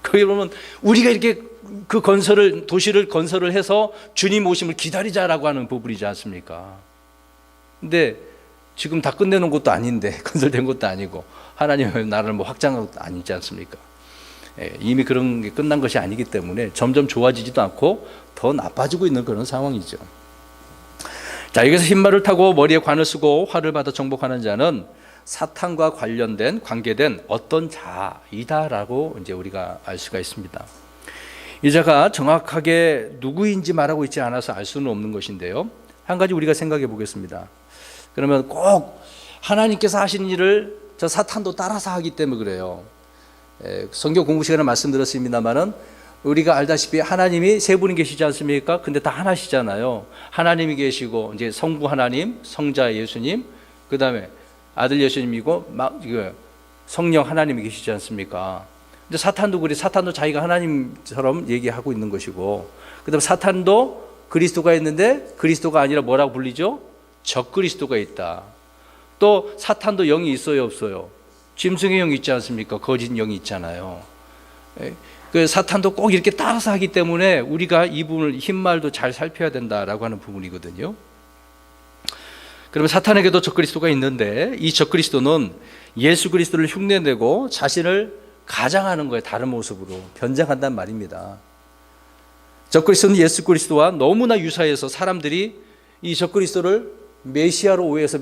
거기 보면 우리가 이렇게 그 도시를 건설을 해서 주님 오심을 기다리자라고 하는 부분이지 않습니까? 근데 지금 다 끝내는 것도 아닌데 건설된 것도 아니고 하나님의 나라를 뭐 확장한 것도 아니지 않습니까? 이미 그런 게 끝난 것이 아니기 때문에 점점 좋아지지도 않고 더 나빠지고 있는 그런 상황이죠. 자, 여기서 흰말을 타고 머리에 관을 쓰고 활을 받아 정복하는 자는 사탄과 관계된 어떤 자이다라고 이제 우리가 알 수가 있습니다. 이 자가 정확하게 누구인지 말하고 있지 않아서 알 수는 없는 것인데요. 한 가지 우리가 생각해 보겠습니다. 그러면 꼭 하나님께서 하신 일을 저 사탄도 따라서 하기 때문에 그래요. 성경 공부 시간에 말씀드렸습니다만은 우리가 알다시피 하나님이 세 분이 계시지 않습니까? 근데 다 하나시잖아요. 하나님이 계시고 이제 성부 하나님, 성자 예수님, 그 다음에 아들 예수님이고 성령 하나님이 계시지 않습니까? 근데 사탄도 그래. 사탄도 자기가 하나님처럼 얘기하고 있는 것이고, 그 다음에 사탄도 그리스도가 있는데 그리스도가 아니라 뭐라고 불리죠? 적그리스도가 있다. 또 사탄도 영이 있어요, 없어요? 짐승의 영이 있지 않습니까? 거짓 영이 있잖아요. 그 사탄도 꼭 이렇게 따라서 하기 때문에 우리가 이 부분을 흰말도 잘 살펴야 된다라고 하는 부분이거든요. 그러면 사탄에게도 적그리스도가 있는데 이 적그리스도는 예수 그리스도를 흉내내고 자신을 가장하는 거예요. 다른 모습으로 변장한단 말입니다. 적그리스도는 예수 그리스도와 너무나 유사해서 사람들이 이 적그리스도를 메시아로 오해해서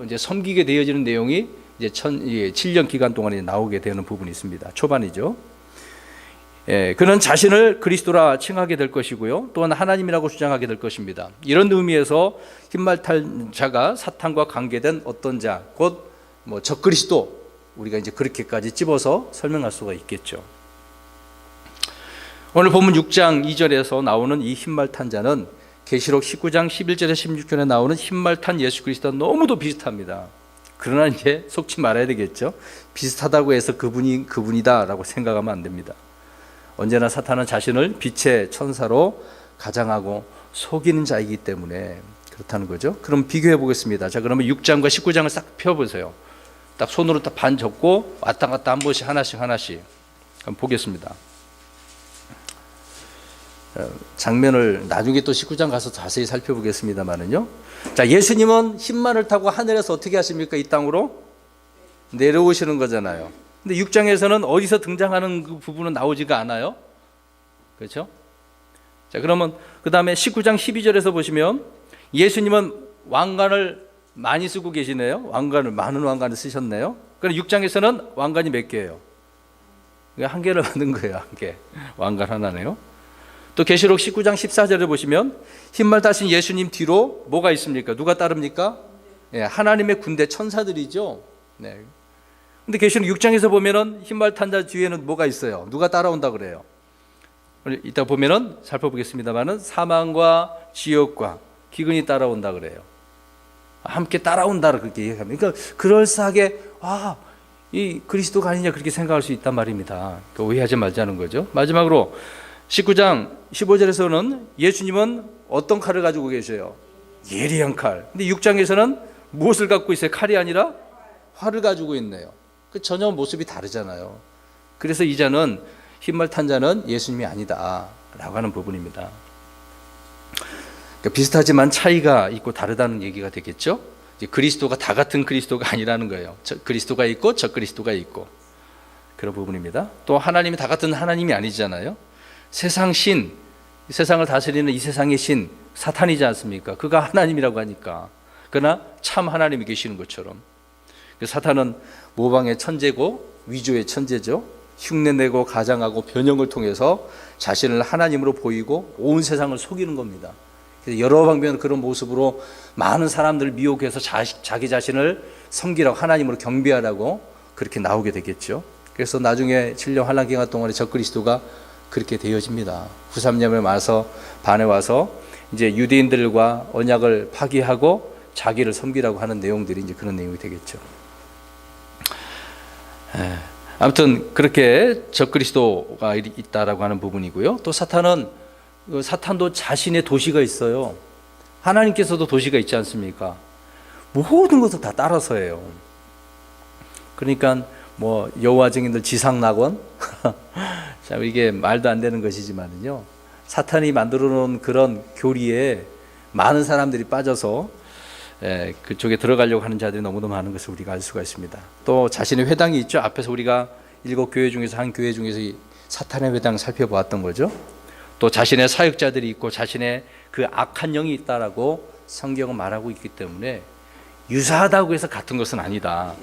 이제 섬기게 되어지는 내용이 이제 7년 기간 동안에 나오게 되는 부분이 있습니다. 초반이죠. 그는 자신을 그리스도라 칭하게 될 것이고요. 또한 하나님이라고 주장하게 될 것입니다. 이런 의미에서 흰말 탄 자가 사탄과 관계된 어떤 자, 곧 적그리스도, 우리가 이제 그렇게까지 찝어서 설명할 수가 있겠죠. 오늘 본문 6장 2절에서 나오는 이 흰말 탄 자는 계시록 19장 11절에 16절에 나오는 흰말 탄 예수 그리스도와 너무도 비슷합니다. 그러나 이제 속지 말아야 되겠죠. 비슷하다고 해서 그분이다라고 생각하면 안 됩니다. 언제나 사탄은 자신을 빛의 천사로 가장하고 속이는 자이기 때문에 그렇다는 거죠. 그럼 비교해 보겠습니다. 자, 그러면 6장과 19장을 싹 펴보세요. 딱 손으로 딱 반 접고 왔다 갔다 한 번씩 하나씩 한번 보겠습니다. 장면을 나중에 또 19장 가서 자세히 살펴보겠습니다만은요. 자, 예수님은 흰말을 타고 하늘에서 어떻게 하십니까? 이 땅으로 내려오시는 거잖아요. 근데 6장에서는 어디서 등장하는 그 부분은 나오지가 않아요. 그렇죠? 자, 그러면 그 다음에 19장 12절에서 보시면 예수님은 왕관을 많이 쓰고 계시네요. 많은 왕관을 쓰셨네요. 그럼 6장에서는 왕관이 몇 개예요? 한 개를 만든 거예요. 한 개. 왕관 하나네요. 또 계시록 19장 14절에 보시면 흰말 타신 예수님 뒤로 뭐가 있습니까? 누가 따릅니까? 하나님의 군대 천사들이죠. 네. 근데 계시록 6장에서 보면은 흰말 탄 자 뒤에는 뭐가 있어요? 누가 따라온다 그래요? 이따 보면은 살펴보겠습니다만은 사망과 지옥과 기근이 따라온다 그래요. 함께 따라온다 그렇게 얘기합니다. 그러니까 그럴싸하게 이 그리스도가 아니냐 그렇게 생각할 수 있단 말입니다. 오해하지 말자는 거죠. 마지막으로 19장 15절에서는 예수님은 어떤 칼을 가지고 계셔요? 예리한 칼. 근데 6장에서는 무엇을 갖고 있어요? 칼이 아니라 활을 가지고 있네요. 전혀 모습이 다르잖아요. 그래서 이 자는 흰말 탄 자는 예수님이 아니다 라고 하는 부분입니다. 그러니까 비슷하지만 차이가 있고 다르다는 얘기가 되겠죠. 이제 그리스도가 다 같은 그리스도가 아니라는 거예요. 그리스도가 있고 적그리스도가 있고 그런 부분입니다. 또 하나님이 다 같은 하나님이 아니잖아요. 세상 신, 세상을 다스리는 이 세상의 신 사탄이지 않습니까? 그가 하나님이라고 하니까. 그러나 참 하나님이 계시는 것처럼 사탄은 모방의 천재고 위조의 천재죠. 흉내내고 가장하고 변형을 통해서 자신을 하나님으로 보이고 온 세상을 속이는 겁니다. 그래서 여러 방면 그런 모습으로 많은 사람들을 미혹해서 자기 자신을 섬기라고 하나님으로 경배하라고 그렇게 나오게 되겠죠. 그래서 나중에 7년 환란 기간 동안에 적그리스도가 그렇게 되어집니다. 후삼년에 와서 반에 와서 이제 유대인들과 언약을 파기하고 자기를 섬기라고 하는 내용들이 이제 그런 내용이 되겠죠. 아무튼 그렇게 적그리스도가 있다라고 하는 부분이고요. 또 사탄도 자신의 도시가 있어요. 하나님께서도 도시가 있지 않습니까? 모든 것을 다 따라서 해요. 그러니까 여호와 증인들 지상낙원 참 이게 말도 안 되는 것이지만은요. 사탄이 만들어 놓은 그런 교리에 많은 사람들이 빠져서 그쪽에 들어가려고 하는 자들이 너무도 많은 것을 우리가 알 수가 있습니다. 또 자신의 회당이 있죠. 앞에서 우리가 7교회 중에서 한 교회 중에서 이 사탄의 회당을 살펴보았던 거죠. 또 자신의 사역자들이 있고 자신의 그 악한 영이 있다라고 성경은 말하고 있기 때문에 유사하다고 해서 같은 것은 아니다.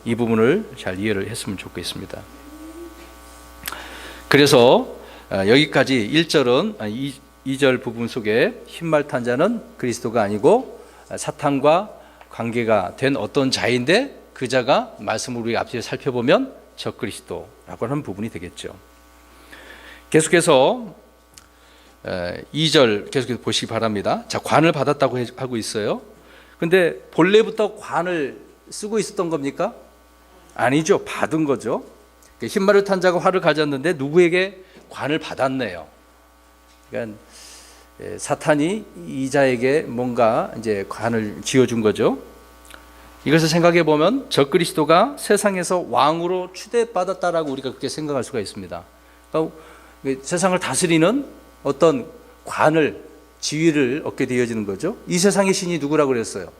이 부분을 잘 이해를 했으면 좋겠습니다. 그래서 여기까지 1절은 2절 부분 속에 흰말 탄 자는 그리스도가 아니고 사탄과 관계가 된 어떤 자인데 그 자가 말씀을 우리 앞서 살펴보면 적그리스도라고 하는 부분이 되겠죠. 계속해서 2절 계속해서 보시기 바랍니다. 자, 관을 받았다고 하고 있어요. 근데 본래부터 관을 쓰고 있었던 겁니까? 아니죠. 받은 거죠. 흰말을 탄 자가 활을 가졌는데 누구에게 관을 받았네요. 그러니까 사탄이 이 자에게 뭔가 이제 관을 지어준 거죠. 이것을 생각해 보면 적그리스도가 세상에서 왕으로 추대받았다라고 우리가 그렇게 생각할 수가 있습니다. 그러니까 세상을 다스리는 어떤 관을, 지위를 얻게 되어지는 거죠. 이 세상의 신이 누구라고 그랬어요?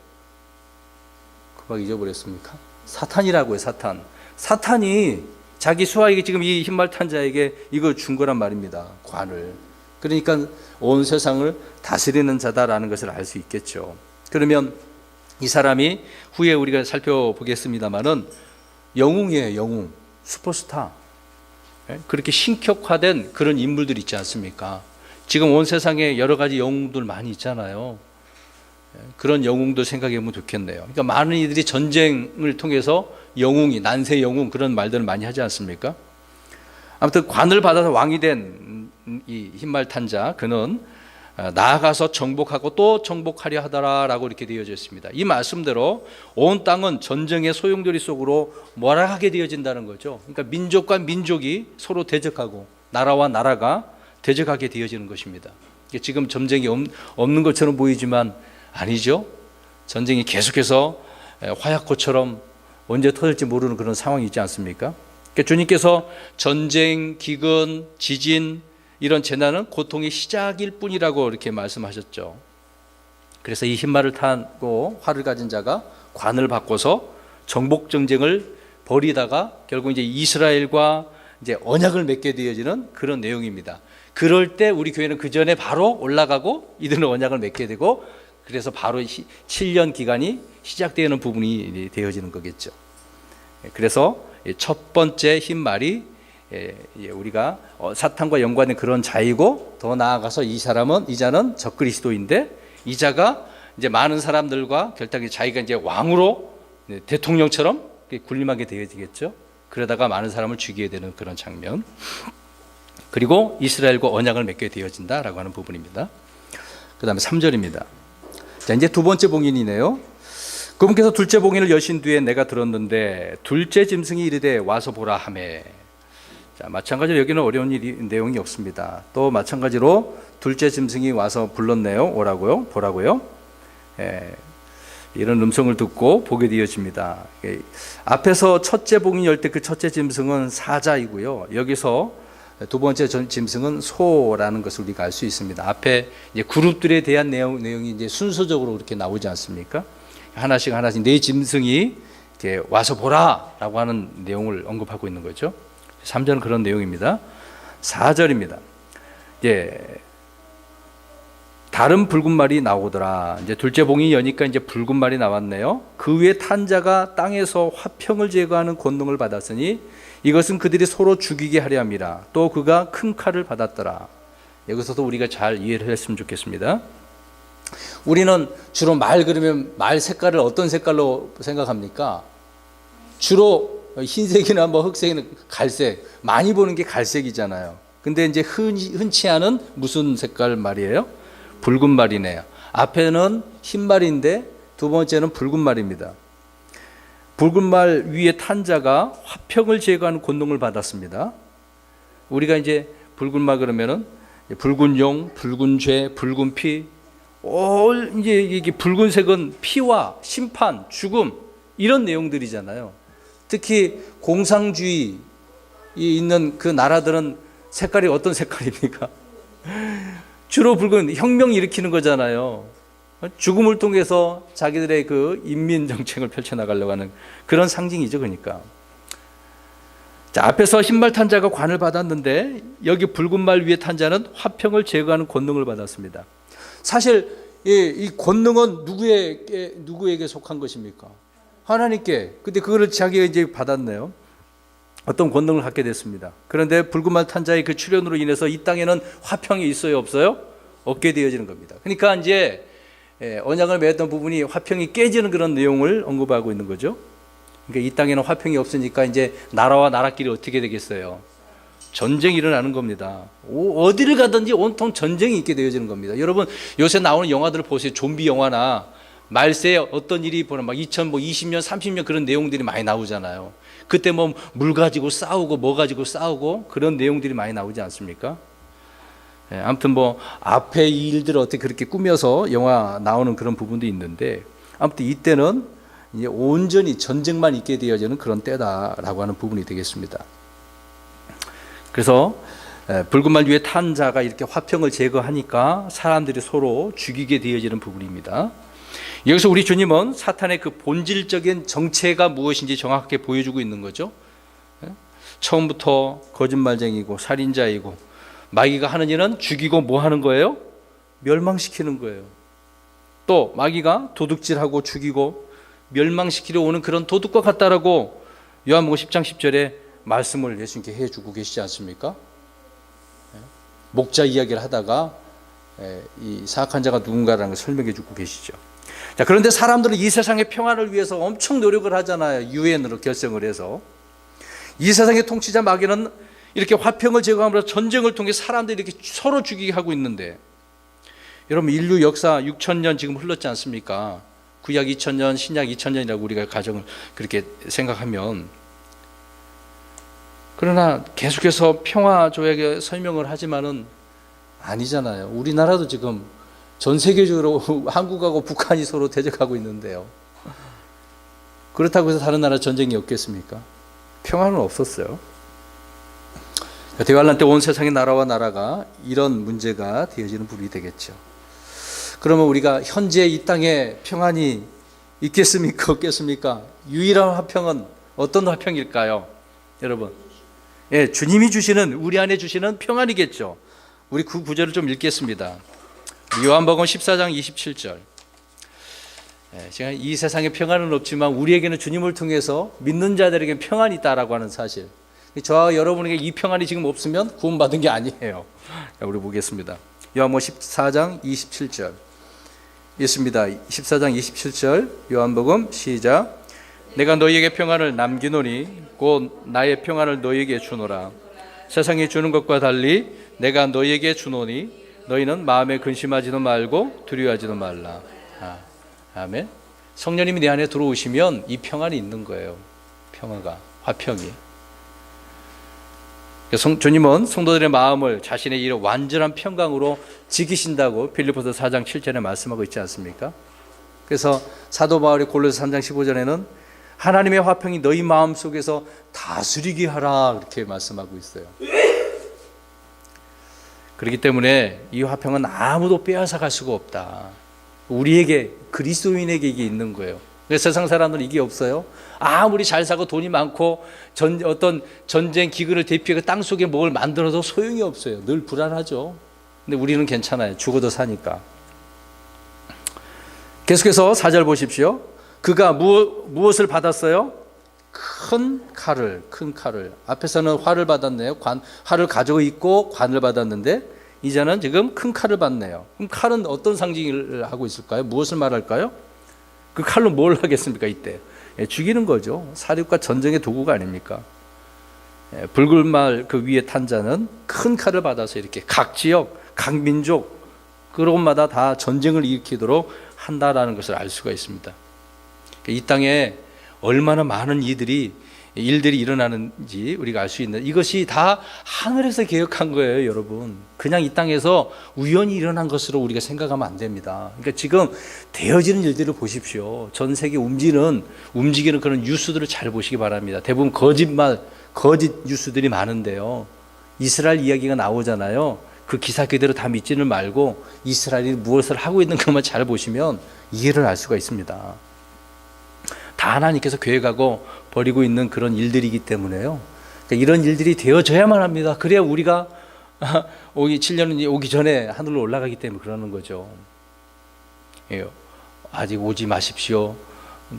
그만 잊어버렸습니까? 사탄이라고 해요. 사탄이 자기 수하에게 지금 이 흰말 탄 자에게 이걸 준 거란 말입니다. 관을. 그러니까 온 세상을 다스리는 자다라는 것을 알 수 있겠죠. 그러면 이 사람이 후에 우리가 살펴보겠습니다만은 영웅이에요. 영웅, 슈퍼스타. 그렇게 신격화된 그런 인물들 있지 않습니까? 지금 온 세상에 여러 가지 영웅들 많이 있잖아요. 그런 영웅들 생각해보면 좋겠네요. 그러니까 많은 이들이 전쟁을 통해서 영웅이, 난세 영웅 그런 말들을 많이 하지 않습니까? 아무튼 관을 받아서 왕이 된 이 흰말 탄 자, 그는 나아가서 정복하고 또 정복하려 하더라라고 이렇게 되어져 있습니다. 이 말씀대로 온 땅은 전쟁의 소용돌이 속으로 몰아가게 되어진다는 거죠. 그러니까 민족과 민족이 서로 대적하고 나라와 나라가 대적하게 되어지는 것입니다. 지금 전쟁이 없는 것처럼 보이지만 아니죠. 전쟁이 계속해서 화약고처럼 언제 터질지 모르는 그런 상황이 있지 않습니까? 그러니까 주님께서 전쟁, 기근, 지진 이런 재난은 고통의 시작일 뿐이라고 이렇게 말씀하셨죠. 그래서 이 흰말을 타고 활을 가진 자가 관을 바꿔서 정복 전쟁을 벌이다가 결국 이제 이스라엘과 이제 언약을 맺게 되어지는 그런 내용입니다. 그럴 때 우리 교회는 그 전에 바로 올라가고 이들은 언약을 맺게 되고 그래서 바로 7년 기간이 시작되는 부분이 되어지는 거겠죠. 그래서 첫 번째 흰말이 우리가 사탄과 연관된 그런 자이고 더 나아가서 이 자는 적그리스도인데 이 자가 이제 많은 사람들과 결탁해 자기가 이제 왕으로 대통령처럼 군림하게 되어지겠죠. 그러다가 많은 사람을 죽이게 되는 그런 장면. 그리고 이스라엘과 언약을 맺게 되어진다라고 하는 부분입니다. 그 다음에 3절입니다. 자, 이제 두 번째 봉인이네요. 그분께서 둘째 봉인을 여신 뒤에 내가 들었는데 둘째 짐승이 이르되 와서 보라 하매. 자, 마찬가지로 여기는 어려운 내용이 없습니다. 또 마찬가지로 둘째 짐승이 와서 불렀네요. 오라고요, 보라고요. 이런 음성을 듣고 보게 되어집니다. 앞에서 첫째 봉인이 열 때 그 첫째 짐승은 사자이고요. 여기서 두 번째 짐승은 소라는 것을 우리가 알 수 있습니다. 앞에 이제 그룹들에 대한 내용이 이제 순서적으로 그렇게 나오지 않습니까? 하나씩 네 짐승이 이렇게 와서 보라라고 하는 내용을 언급하고 있는 거죠. 3절은 그런 내용입니다. 4절입니다. 다른 붉은 말이 나오더라. 이제 둘째 봉이 여니까 이제 붉은 말이 나왔네요. 그 위에 탄 자가 땅에서 화평을 제거하는 권능을 받았으니 이것은 그들이 서로 죽이게 하려 함이라. 또 그가 큰 칼을 받았더라. 여기서도 우리가 잘 이해를 했으면 좋겠습니다. 우리는 주로 말 그러면 말 색깔을 어떤 색깔로 생각합니까? 주로 흰색이나 뭐 흑색이나 갈색, 많이 보는 게 갈색이잖아요. 근데 이제 흔치 않은 무슨 색깔 말이에요? 붉은 말이네요. 앞에는 흰 말인데 두 번째는 붉은 말입니다. 붉은 말 위에 탄 자가 화평을 제거하는 권능을 받았습니다. 우리가 이제 붉은 말 그러면은 붉은 용, 붉은 죄, 붉은 피, 이제 이게 붉은색은 피와 심판, 죽음 이런 내용들이잖아요. 특히 공산주의 있는 그 나라들은 색깔이 어떤 색깔입니까? 주로 붉은 혁명 일으키는 거잖아요. 죽음을 통해서 자기들의 그 인민 정책을 펼쳐나가려고 하는 그런 상징이죠. 그러니까 자, 앞에서 흰말 탄 자가 관을 받았는데 여기 붉은 말 위에 탄 자는 화평을 제거하는 권능을 받았습니다. 사실 이 권능은 누구에게 속한 것입니까? 하나님께. 근데 그거를 자기가 이제 받았네요. 어떤 권능을 갖게 됐습니다. 그런데 붉은 말 탄 자의 그 출현으로 인해서 이 땅에는 화평이 있어요, 없어요? 없게 되어지는 겁니다. 그러니까 이제 언약을 맺었던 부분이 화평이 깨지는 그런 내용을 언급하고 있는 거죠. 그러니까 이 땅에는 화평이 없으니까 이제 나라와 나라끼리 어떻게 되겠어요? 전쟁이 일어나는 겁니다. 어디를 가든지 온통 전쟁이 있게 되어지는 겁니다. 여러분 요새 나오는 영화들을 보세요. 좀비 영화나 말세에 어떤 일이 막 2020년, 30년 그런 내용들이 많이 나오잖아요. 그때 뭐 물 가지고 싸우고 뭐 가지고 싸우고 그런 내용들이 많이 나오지 않습니까? 아무튼 뭐 앞에 이 일들을 어떻게 그렇게 꾸며서 영화 나오는 그런 부분도 있는데 아무튼 이때는 이제 온전히 전쟁만 있게 되어지는 그런 때다라고 하는 부분이 되겠습니다. 그래서 붉은 말 위에 탄 자가 이렇게 화평을 제거하니까 사람들이 서로 죽이게 되어지는 부분입니다. 여기서 우리 주님은 사탄의 그 본질적인 정체가 무엇인지 정확하게 보여주고 있는 거죠. 처음부터 거짓말쟁이고 살인자이고 마귀가 하는 일은 죽이고 뭐 하는 거예요? 멸망시키는 거예요. 또 마귀가 도둑질하고 죽이고 멸망시키려 오는 그런 도둑과 같다라고 요한복음 10장 10절에 말씀을 예수님께 해주고 계시지 않습니까? 목자 이야기를 하다가 이 사악한 자가 누군가라는 걸 설명해 주고 계시죠. 자, 그런데 사람들은 이 세상의 평안을 위해서 엄청 노력을 하잖아요. 유엔으로 결성을 해서. 이 세상의 통치자 마귀는 이렇게 화평을 제거함으로 전쟁을 통해 사람들이 이렇게 서로 죽이게 하고 있는데 여러분 인류 역사 6,000년 지금 흘렀지 않습니까? 구약 2,000년, 신약 2,000년이라고 우리가 가정을 그렇게 생각하면 그러나 계속해서 평화 조약에 설명을 하지만은 아니잖아요. 우리나라도 지금 전 세계적으로 한국하고 북한이 서로 대적하고 있는데요. 그렇다고 해서 다른 나라 전쟁이 없겠습니까? 평화는 없었어요. 대환란 때 온 세상의 나라와 나라가 이런 문제가 되어지는 부분이 되겠죠. 그러면 우리가 현재 이 땅에 평안이 있겠습니까? 없겠습니까? 유일한 화평은 어떤 화평일까요? 여러분, 주님이 주시는 우리 안에 주시는 평안이겠죠. 우리 그 구절을 좀 읽겠습니다. 요한복음 14장 27절. 제가 이 세상에 평안은 없지만 우리에게는 주님을 통해서 믿는 자들에게 평안이 있다라고 하는 사실. 저와 여러분에게 이 평안이 지금 없으면 구원받은 게 아니에요. 우리 보겠습니다. 요한복음 14장 27절. 있습니다. 14장 27절 요한복음 시작. 내가 너희에게 평안을 남기노니 곧 나의 평안을 너희에게 주노라. 세상이 주는 것과 달리 내가 너희에게 주노니 너희는 마음에 근심하지도 말고 두려워하지도 말라. 아멘. 성령님이 내 안에 들어오시면 이 평안이 있는 거예요. 평화가, 화평이. 주님은 성도들의 마음을 자신의 이런 완전한 평강으로 지키신다고 빌립보서 4장 7절에 말씀하고 있지 않습니까? 그래서 사도 바울이 골로새 3장 15절에는 하나님의 화평이 너희 마음 속에서 다스리게 하라 이렇게 말씀하고 있어요. 그렇기 때문에 이 화평은 아무도 빼앗아 갈 수가 없다. 우리에게 그리스도인에게 이게 있는 거예요. 세상 사람들은 이게 없어요. 아무리 잘 사고 돈이 많고 어떤 전쟁 기근을 대피해 땅 속에 뭘 만들어도 소용이 없어요. 늘 불안하죠. 근데 우리는 괜찮아요. 죽어도 사니까. 계속해서 4절 보십시오. 그가 무엇을 받았어요? 큰 칼을. 앞에서는 활을 받았네요. 활을 가지고 있고 관을 받았는데 이제는 지금 큰 칼을 받네요. 그럼 칼은 어떤 상징을 하고 있을까요? 무엇을 말할까요? 그 칼로 뭘 하겠습니까? 이때 죽이는 거죠. 사륙과 전쟁의 도구가 아닙니까? 붉은 말 그 위에 탄 자는 큰 칼을 받아서 이렇게 각 지역, 각 민족 그런 곳마다 다 전쟁을 일으키도록 한다라는 것을 알 수가 있습니다. 이 땅에 얼마나 많은 일들이 일어나는지 우리가 알 수 있는, 이것이 다 하늘에서 계획한 거예요, 여러분. 그냥 이 땅에서 우연히 일어난 것으로 우리가 생각하면 안 됩니다. 그러니까 지금 되어지는 일들을 보십시오. 전 세계 움직이는 그런 뉴스들을 잘 보시기 바랍니다. 대부분 거짓 뉴스들이 많은데요. 이스라엘 이야기가 나오잖아요. 그 기사 그대로 다 믿지는 말고 이스라엘이 무엇을 하고 있는 것만 잘 보시면 이해를 알 수가 있습니다. 다 하나님께서 계획하고 벌이고 있는 그런 일들이기 때문에요. 그러니까 이런 일들이 되어져야만 합니다. 그래야 우리가 7년이 오기 전에 하늘로 올라가기 때문에 그러는 거죠. 아직 오지 마십시오.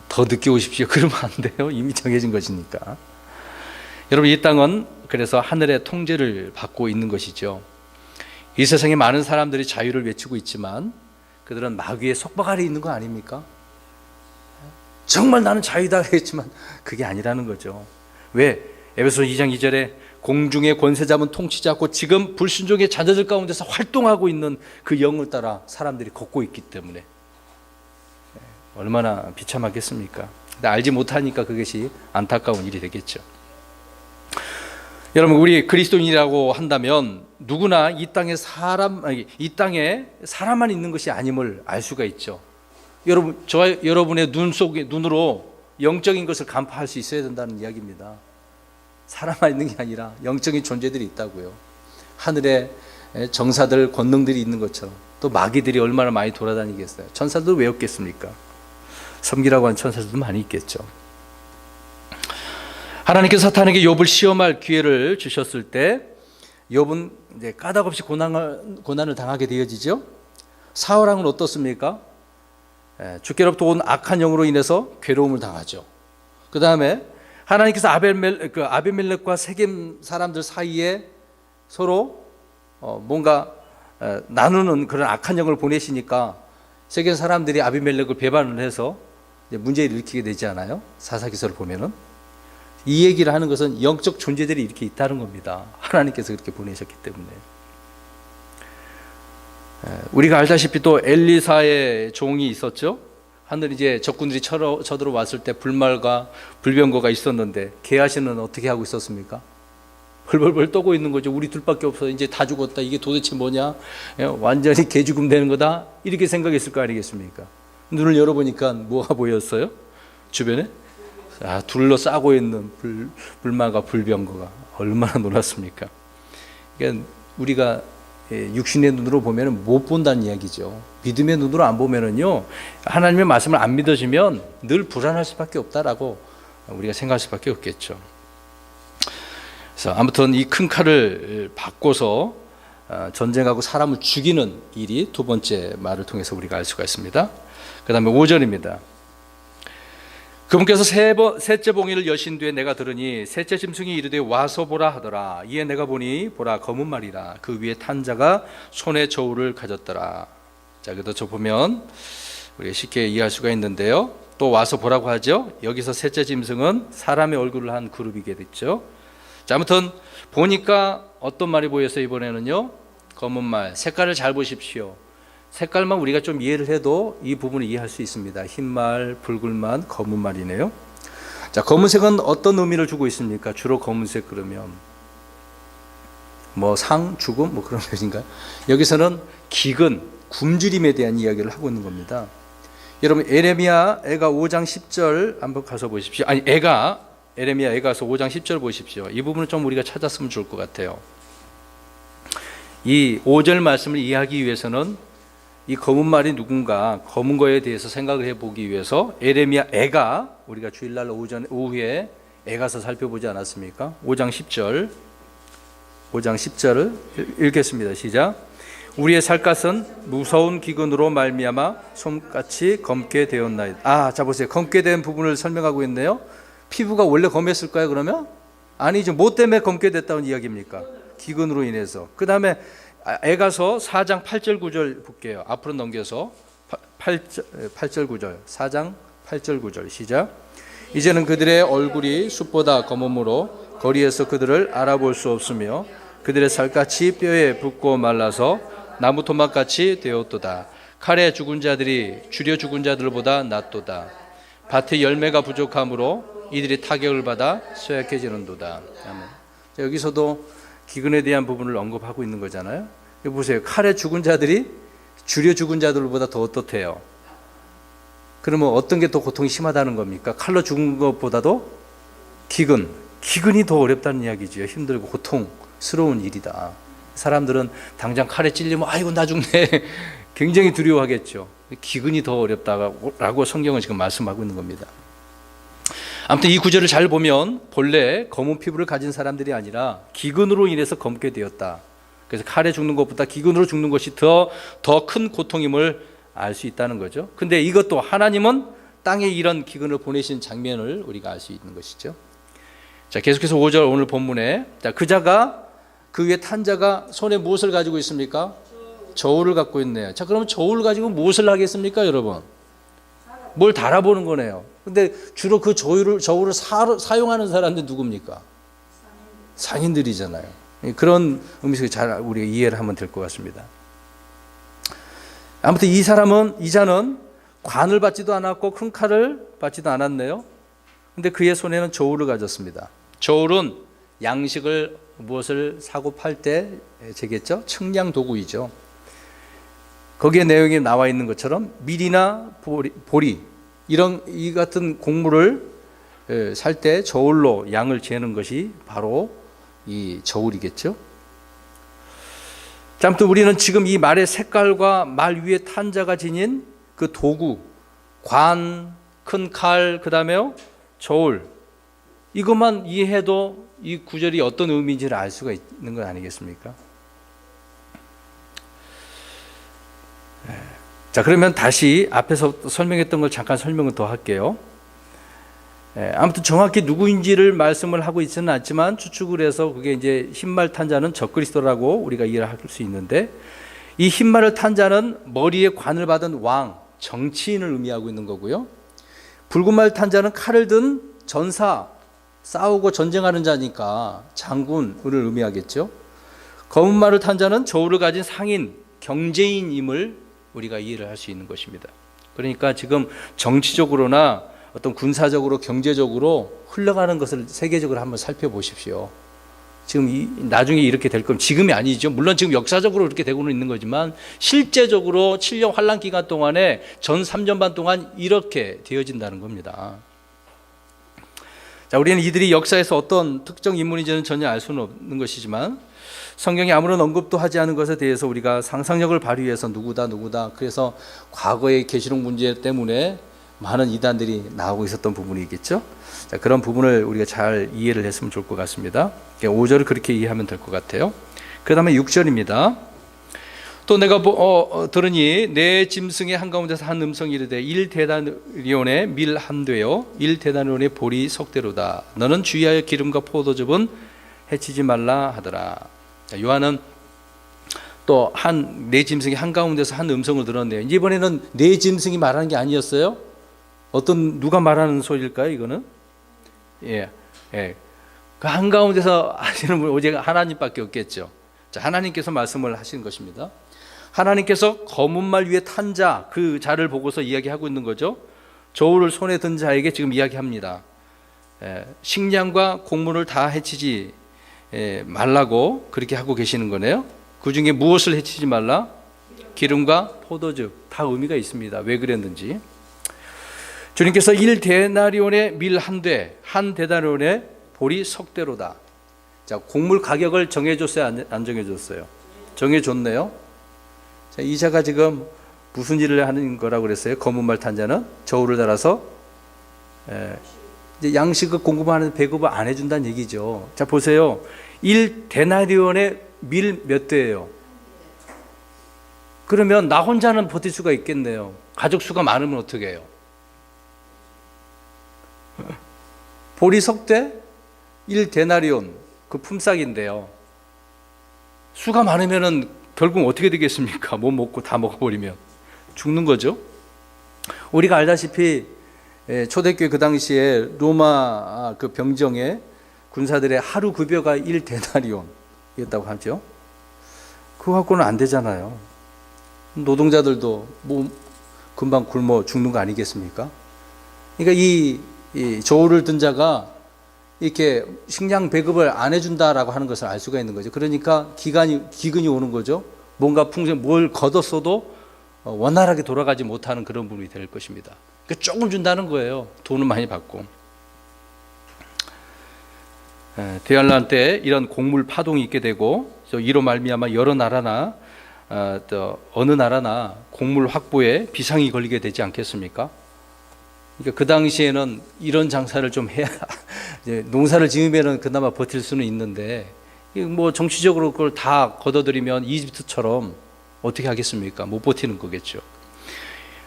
더 늦게 오십시오. 그러면 안 돼요. 이미 정해진 것이니까. 여러분, 이 땅은 그래서 하늘의 통제를 받고 있는 것이죠. 이 세상에 많은 사람들이 자유를 외치고 있지만 그들은 마귀의 속박 아래 있는 거 아닙니까? 정말 나는 자유다 그랬지만 그게 아니라는 거죠. 왜? 에베소 2장 2절에 공중의 권세 잡은 통치 잡고 지금 불순종의 자녀들 가운데서 활동하고 있는 그 영을 따라 사람들이 걷고 있기 때문에 얼마나 비참하겠습니까? 근데 알지 못하니까 그것이 안타까운 일이 되겠죠. 여러분, 우리 그리스도인이라고 한다면 누구나 이 땅에 사람만 있는 것이 아님을 알 수가 있죠. 여러분, 저와 여러분의 눈으로 영적인 것을 간파할 수 있어야 된다는 이야기입니다. 사람만 있는 게 아니라 영적인 존재들이 있다고요. 하늘에 정사들, 권능들이 있는 것처럼 또 마귀들이 얼마나 많이 돌아다니겠어요. 천사들 왜 없겠습니까? 섬기라고 하는 천사들도 많이 있겠죠. 하나님께서 사탄에게 욥을 시험할 기회를 주셨을 때 욥은 이제 까닭없이 고난을 당하게 되어지죠. 사울왕은 어떻습니까? 주께로부터 온 악한 영으로 인해서 괴로움을 당하죠. 그 다음에 하나님께서 아비멜렉과 세겜 사람들 사이에 서로 뭔가 나누는 그런 악한 영을 보내시니까 세겜 사람들이 아비멜렉을 배반을 해서 문제를 일으키게 되지 않아요? 사사기서를 보면은. 이 얘기를 하는 것은 영적 존재들이 이렇게 있다는 겁니다. 하나님께서 그렇게 보내셨기 때문에. 우리가 알다시피 또 엘리사의 종이 있었죠. 하늘 이제 적군들이 쳐들어왔을 때 불말과 불병거가 있었는데 게하시는 어떻게 하고 있었습니까? 벌벌벌 떠고 있는 거죠. 우리 둘밖에 없어. 이제 다 죽었다. 이게 도대체 뭐냐? 완전히 개죽음 되는 거다. 이렇게 생각했을 거 아니겠습니까? 눈을 열어보니까 뭐가 보였어요? 주변에? 둘러싸고 있는 불마가 불병거가 얼마나 놀랐습니까? 그러니까 우리가 육신의 눈으로 보면 못 본다는 이야기죠. 믿음의 눈으로 안 보면은요, 하나님의 말씀을 안 믿어지면 늘 불안할 수밖에 없다라고 우리가 생각할 수밖에 없겠죠. 그래서 아무튼 이 큰 칼을 받고서 전쟁하고 사람을 죽이는 일이 두 번째 말을 통해서 우리가 알 수가 있습니다. 그 다음에 5절입니다. 그분께서 셋째 봉인을 여신 뒤에 내가 들으니 셋째 짐승이 이르되 와서 보라 하더라. 이에 내가 보니 보라 검은 말이라. 그 위에 탄 자가 손에 저울을 가졌더라. 자, 그래도 저 보면 우리가 쉽게 이해할 수가 있는데요. 또 와서 보라고 하죠. 여기서 셋째 짐승은 사람의 얼굴을 한 그룹이게 됐죠. 자, 아무튼 보니까 어떤 말이 보였어요? 이번에는요, 검은 말. 색깔을 잘 보십시오. 색깔만 우리가 좀 이해를 해도 이 부분을 이해할 수 있습니다. 흰말, 붉은말, 검은말이네요. 자, 검은색은 어떤 의미를 주고 있습니까? 주로 검은색 그러면 뭐 상, 죽음 뭐 그런 것인가요? 여기서는 기근, 굶주림에 대한 이야기를 하고 있는 겁니다. 여러분, 에레미야 애가 5장 10절 한번 가서 보십시오. 에레미야 애가서 5장 10절 보십시오. 이 부분을 좀 우리가 찾았으면 좋을 것 같아요. 이 5절 말씀을 이해하기 위해서는 이 검은 말이 누군가, 검은 거에 대해서 생각을 해보기 위해서 에레미야 애가, 우리가 주일날 오후에 애가서 살펴보지 않았습니까? 5장 10절을 읽겠습니다. 시작. 우리의 살갗은 무서운 기근으로 말미암아 솜같이 검게 되었나이다. 자 보세요. 검게 된 부분을 설명하고 있네요. 피부가 원래 검했을까요? 그러면? 아니죠. 뭐 때문에 검게 됐다는 이야기입니까? 기근으로 인해서. 그 다음에 에가서 4장 8절 9절 볼게요. 앞으로 넘겨서 8절 9절 4장 8절 9절 시작. 이제는 그들의 얼굴이 숯보다 검음으로 거리에서 그들을 알아볼 수 없으며 그들의 살같이 뼈에 붙고 말라서 나무 토막같이 되었도다. 칼에 죽은 자들이 주려 죽은 자들보다 낫도다. 밭에 열매가 부족하므로 이들이 타격을 받아 쇠약해지는도다. 아멘. 자, 여기서도 기근에 대한 부분을 언급하고 있는 거잖아요. 여기 보세요. 칼에 죽은 자들이 주려 죽은 자들보다 더 어떻대요? 그러면 어떤 게 더 고통이 심하다는 겁니까? 칼로 죽은 것보다도 기근이 더 어렵다는 이야기죠. 힘들고 고통스러운 일이다. 사람들은 당장 칼에 찔리면 아이고 나 죽네 굉장히 두려워하겠죠. 기근이 더 어렵다라고 성경은 지금 말씀하고 있는 겁니다. 아무튼 이 구절을 잘 보면 본래 검은 피부를 가진 사람들이 아니라 기근으로 인해서 검게 되었다. 그래서 칼에 죽는 것보다 기근으로 죽는 것이 더 큰 고통임을 알 수 있다는 거죠. 근데 이것도 하나님은 땅에 이런 기근을 보내신 장면을 우리가 알 수 있는 것이죠. 자, 계속해서 5절 오늘 본문에, 자, 그자가 그 위에 탄 자가 손에 무엇을 가지고 있습니까? 저울을 갖고 있네요. 자, 그러면 저울을 가지고 무엇을 하겠습니까, 여러분? 뭘 달아보는 거네요. 근데 주로 그 저울을 사용하는 사람들 누굽니까? 상인들이잖아요. 그런 의미에서 잘 우리가 이해를 하면 될 것 같습니다. 아무튼 이 자는 관을 받지도 않았고 큰 칼을 받지도 않았네요. 근데 그의 손에는 저울을 가졌습니다. 저울은 양식을 무엇을 사고 팔 때 재겠죠? 측량 도구이죠. 거기에 내용이 나와 있는 것처럼 밀이나 보리 이 같은 곡물을 살 때 저울로 양을 재는 것이 바로 이 저울이겠죠. 자, 아무튼 우리는 지금 이 말의 색깔과 말 위에 탄 자가 지닌 그 도구, 관, 큰 칼, 그 다음에요 저울, 이것만 이해해도 이 구절이 어떤 의미인지를 알 수가 있는 건 아니겠습니까? 자, 그러면 다시 앞에서 설명했던 걸 잠깐 설명을 더 할게요. 아무튼 정확히 누구인지를 말씀을 하고 있지는 않지만 추측을 해서 그게 이제 흰말 탄 자는 적그리스도라고 우리가 이해를 할 수 있는데, 이 흰말을 탄 자는 머리에 관을 받은 왕, 정치인을 의미하고 있는 거고요. 붉은 말 탄 자는 칼을 든 전사, 싸우고 전쟁하는 자니까 장군을 의미하겠죠. 검은 말을 탄 자는 저울을 가진 상인, 경제인임을 우리가 이해를 할 수 있는 것입니다. 그러니까 지금 정치적으로나 어떤 군사적으로 경제적으로 흘러가는 것을 세계적으로 한번 살펴보십시오. 지금 나중에 이렇게 될 거면, 지금이 아니죠. 물론 지금 역사적으로 그렇게 되고는 있는 거지만 실제적으로 7년 환란 기간 동안에 전 3년 반 동안 이렇게 되어진다는 겁니다. 자, 우리는 이들이 역사에서 어떤 특정 인물인지는 전혀 알 수는 없는 것이지만 성경이 아무런 언급도 하지 않은 것에 대해서 우리가 상상력을 발휘해서 누구다 그래서 과거의 계시록 문제 때문에 많은 이단들이 나오고 있었던 부분이 있겠죠. 자, 그런 부분을 우리가 잘 이해를 했으면 좋을 것 같습니다. 5절을 그렇게 이해하면 될 것 같아요. 그 다음에 6절입니다. 또 내가 들으니 내 짐승의 한가운데서 한 음성이 이르되 1데나리온의 밀 한 되요 1데나리온의 보리 석대로다. 너는 주의하여 기름과 포도즙은 해치지 말라 하더라. 자, 요한은 또 내 짐승의 한가운데서 한 음성을 들었네요. 이번에는 내 짐승이 말하는 게 아니었어요? 누가 말하는 소리일까요, 이거는? 그 한가운데서 하시는 분 오직 하나님밖에 없겠죠. 자, 하나님께서 말씀을 하시는 것입니다. 하나님께서 검은 말 위에 탄 자, 그 자를 보고서 이야기하고 있는 거죠. 저울을 손에 든 자에게 지금 이야기합니다. 식량과 곡물을 다 해치지 말라고 그렇게 하고 계시는 거네요. 그 중에 무엇을 해치지 말라? 기름과 포도즙, 다 의미가 있습니다. 왜 그랬는지. 주님께서 1데나리온의 밀 한 대, 한 데나리온의 보리 석대로다. 자, 곡물 가격을 정해줬어요, 안 정해줬어요? 정해줬네요. 자, 이 자가 지금 무슨 일을 하는 거라고 그랬어요? 검은 말 탄 자는 저울을 달아서 이제 양식을 공급하는 배급을 안 해준다는 얘기죠. 자, 보세요. 1데나리온의 밀 몇 대예요? 그러면 나 혼자는 버틸 수가 있겠네요. 가족 수가 많으면 어떻게 해요? 보리 석대 1데나리온, 그 품삯인데요. 수가 많으면은 결국 어떻게 되겠습니까? 못 먹고 다 먹어버리면 죽는 거죠. 우리가 알다시피 초대교회 그 당시에 로마 그 병정의 군사들의 하루 급여가 1데나리온이었다고 하죠. 그거 갖고는 안 되잖아요. 노동자들도 뭐 금방 굶어 죽는 거 아니겠습니까? 그러니까 이 저울을 든 자가 이렇게 식량 배급을 안 해준다라고 하는 것을 알 수가 있는 거죠. 그러니까 기근이 오는 거죠. 뭔가 뭘 걷었어도 원활하게 돌아가지 못하는 그런 부분이 될 것입니다. 그러니까 조금 준다는 거예요. 돈은 많이 받고. 대환란 때 이런 곡물 파동이 있게 되고, 이로 말미암아 여러 나라나 또 어느 나라나 곡물 확보에 비상이 걸리게 되지 않겠습니까? 그러니까 그 당시에는 이런 장사를 좀 해야 이제 농사를 지으면은 그나마 버틸 수는 있는데, 뭐 정치적으로 그걸 다 걷어들이면 이집트처럼 어떻게 하겠습니까? 못 버티는 거겠죠.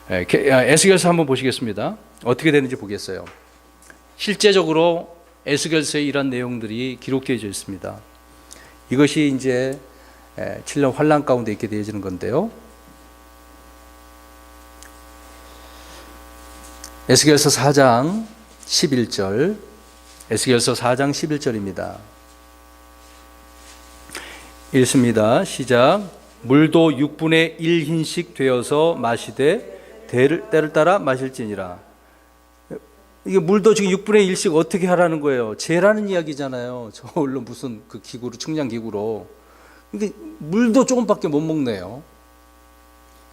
에스겔서 한번 보시겠습니다. 어떻게 되는지 보겠어요. 실제적으로 에스겔서에 이런 내용들이 기록되어 있습니다. 이것이 이제 7년 환란 가운데 있게 되어지는 건데요. 에스겔서 4장 11절, 에스겔서 4장 11절입니다. 읽습니다. 시작. 물도 6분의 1흰씩 되어서 마시되 때를 따라 마실지니라. 이게 물도 지금 6분의 1씩 어떻게 하라는 거예요? 재라는 이야기잖아요. 저걸로 무슨 그 기구로, 측량 기구로. 근데 물도 조금밖에 못 먹네요.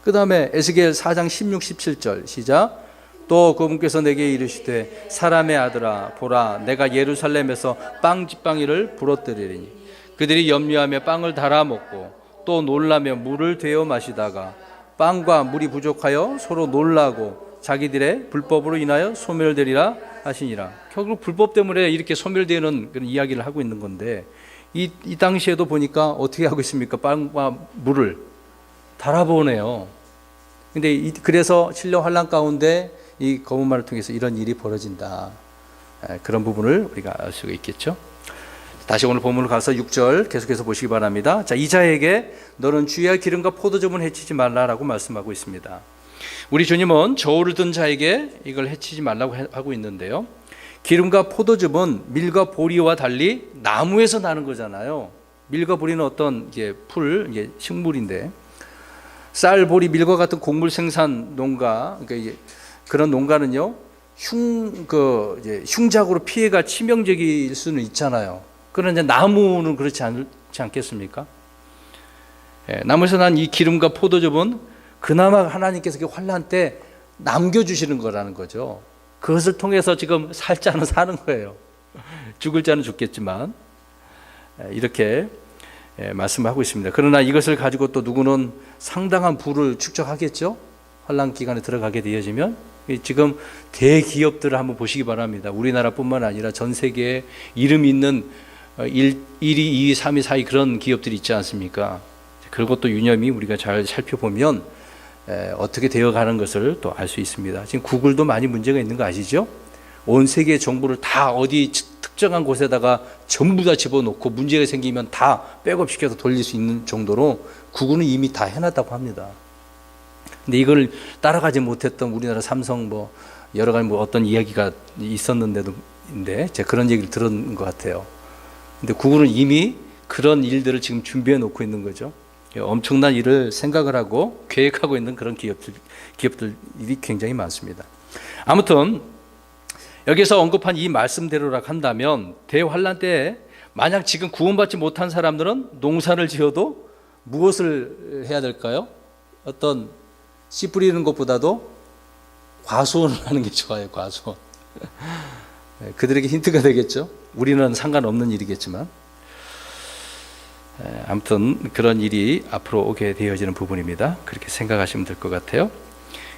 그 다음에 에스겔 4장 16, 17절 시작. 또 그분께서 내게 이르시되 사람의 아들아 보라 내가 예루살렘에서 빵지팡이를 부러뜨리리니 그들이 염려하며 빵을 달아 먹고 또 놀라며 물을 되어 마시다가 빵과 물이 부족하여 서로 놀라고 자기들의 불법으로 인하여 소멸되리라 하시니라. 결국 불법 때문에 이렇게 소멸되는 그런 이야기를 하고 있는 건데 이 당시에도 보니까 어떻게 하고 있습니까? 빵과 물을 달아보네요. 근데 그래서 신령 환란 가운데 이 검은 말을 통해서 이런 일이 벌어진다. 그런 부분을 우리가 알 수가 있겠죠. 다시 오늘 본문으로 가서 6절 계속해서 보시기 바랍니다. 자, 이자에게 너는 주의 기름과 포도즙은 해치지 말라라고 말씀하고 있습니다. 우리 주님은 저울을 든 자에게 이걸 해치지 말라고 하고 있는데요. 기름과 포도즙은 밀과 보리와 달리 나무에서 나는 거잖아요. 밀과 보리는 어떤 이게 이게 식물인데 쌀, 보리, 밀과 같은 곡물 생산 농가, 그러니까 그런 농가는요 흉작으로 피해가 치명적일 수는 있잖아요. 그런데 나무는 그렇지 않겠습니까? 나무에서 난 이 기름과 포도즙은 그나마 하나님께서 환란 때 남겨주시는 거라는 거죠. 그것을 통해서 지금 살 자는 사는 거예요. 죽을 자는 죽겠지만 이렇게 말씀하고 있습니다. 그러나 이것을 가지고 또 누구는 상당한 부를 축적하겠죠. 환란 기간에 들어가게 되어지면 지금 대기업들을 한번 보시기 바랍니다. 우리나라뿐만 아니라 전 세계에 이름 있는 1위, 2위, 3위, 4위 그런 기업들이 있지 않습니까? 그것도 유념이 우리가 잘 살펴보면 어떻게 되어가는 것을 또 알 수 있습니다. 지금 구글도 많이 문제가 있는 거 아시죠? 온 세계의 정보를 다 어디 특정한 곳에다가 전부 다 집어넣고 문제가 생기면 다 백업시켜서 돌릴 수 있는 정도로 구글은 이미 다 해놨다고 합니다. 근데 이걸 따라가지 못했던 우리나라 삼성 여러 가지 어떤 이야기가 있었는데도 제가 그런 얘기를 들은 것 같아요. 근데 구글은 이미 그런 일들을 지금 준비해 놓고 있는 거죠. 엄청난 일을 생각을 하고 계획하고 있는 그런 기업들이 굉장히 많습니다. 아무튼 여기서 언급한 이 말씀대로라 한다면 대환란 때 만약 지금 구원받지 못한 사람들은 농사를 지어도 무엇을 해야 될까요? 어떤 씨 뿌리는 것보다도 과수원을 하는 게 좋아요. 과수원. 그들에게 힌트가 되겠죠. 우리는 상관없는 일이겠지만 아무튼 그런 일이 앞으로 오게 되어지는 부분입니다. 그렇게 생각하시면 될 것 같아요.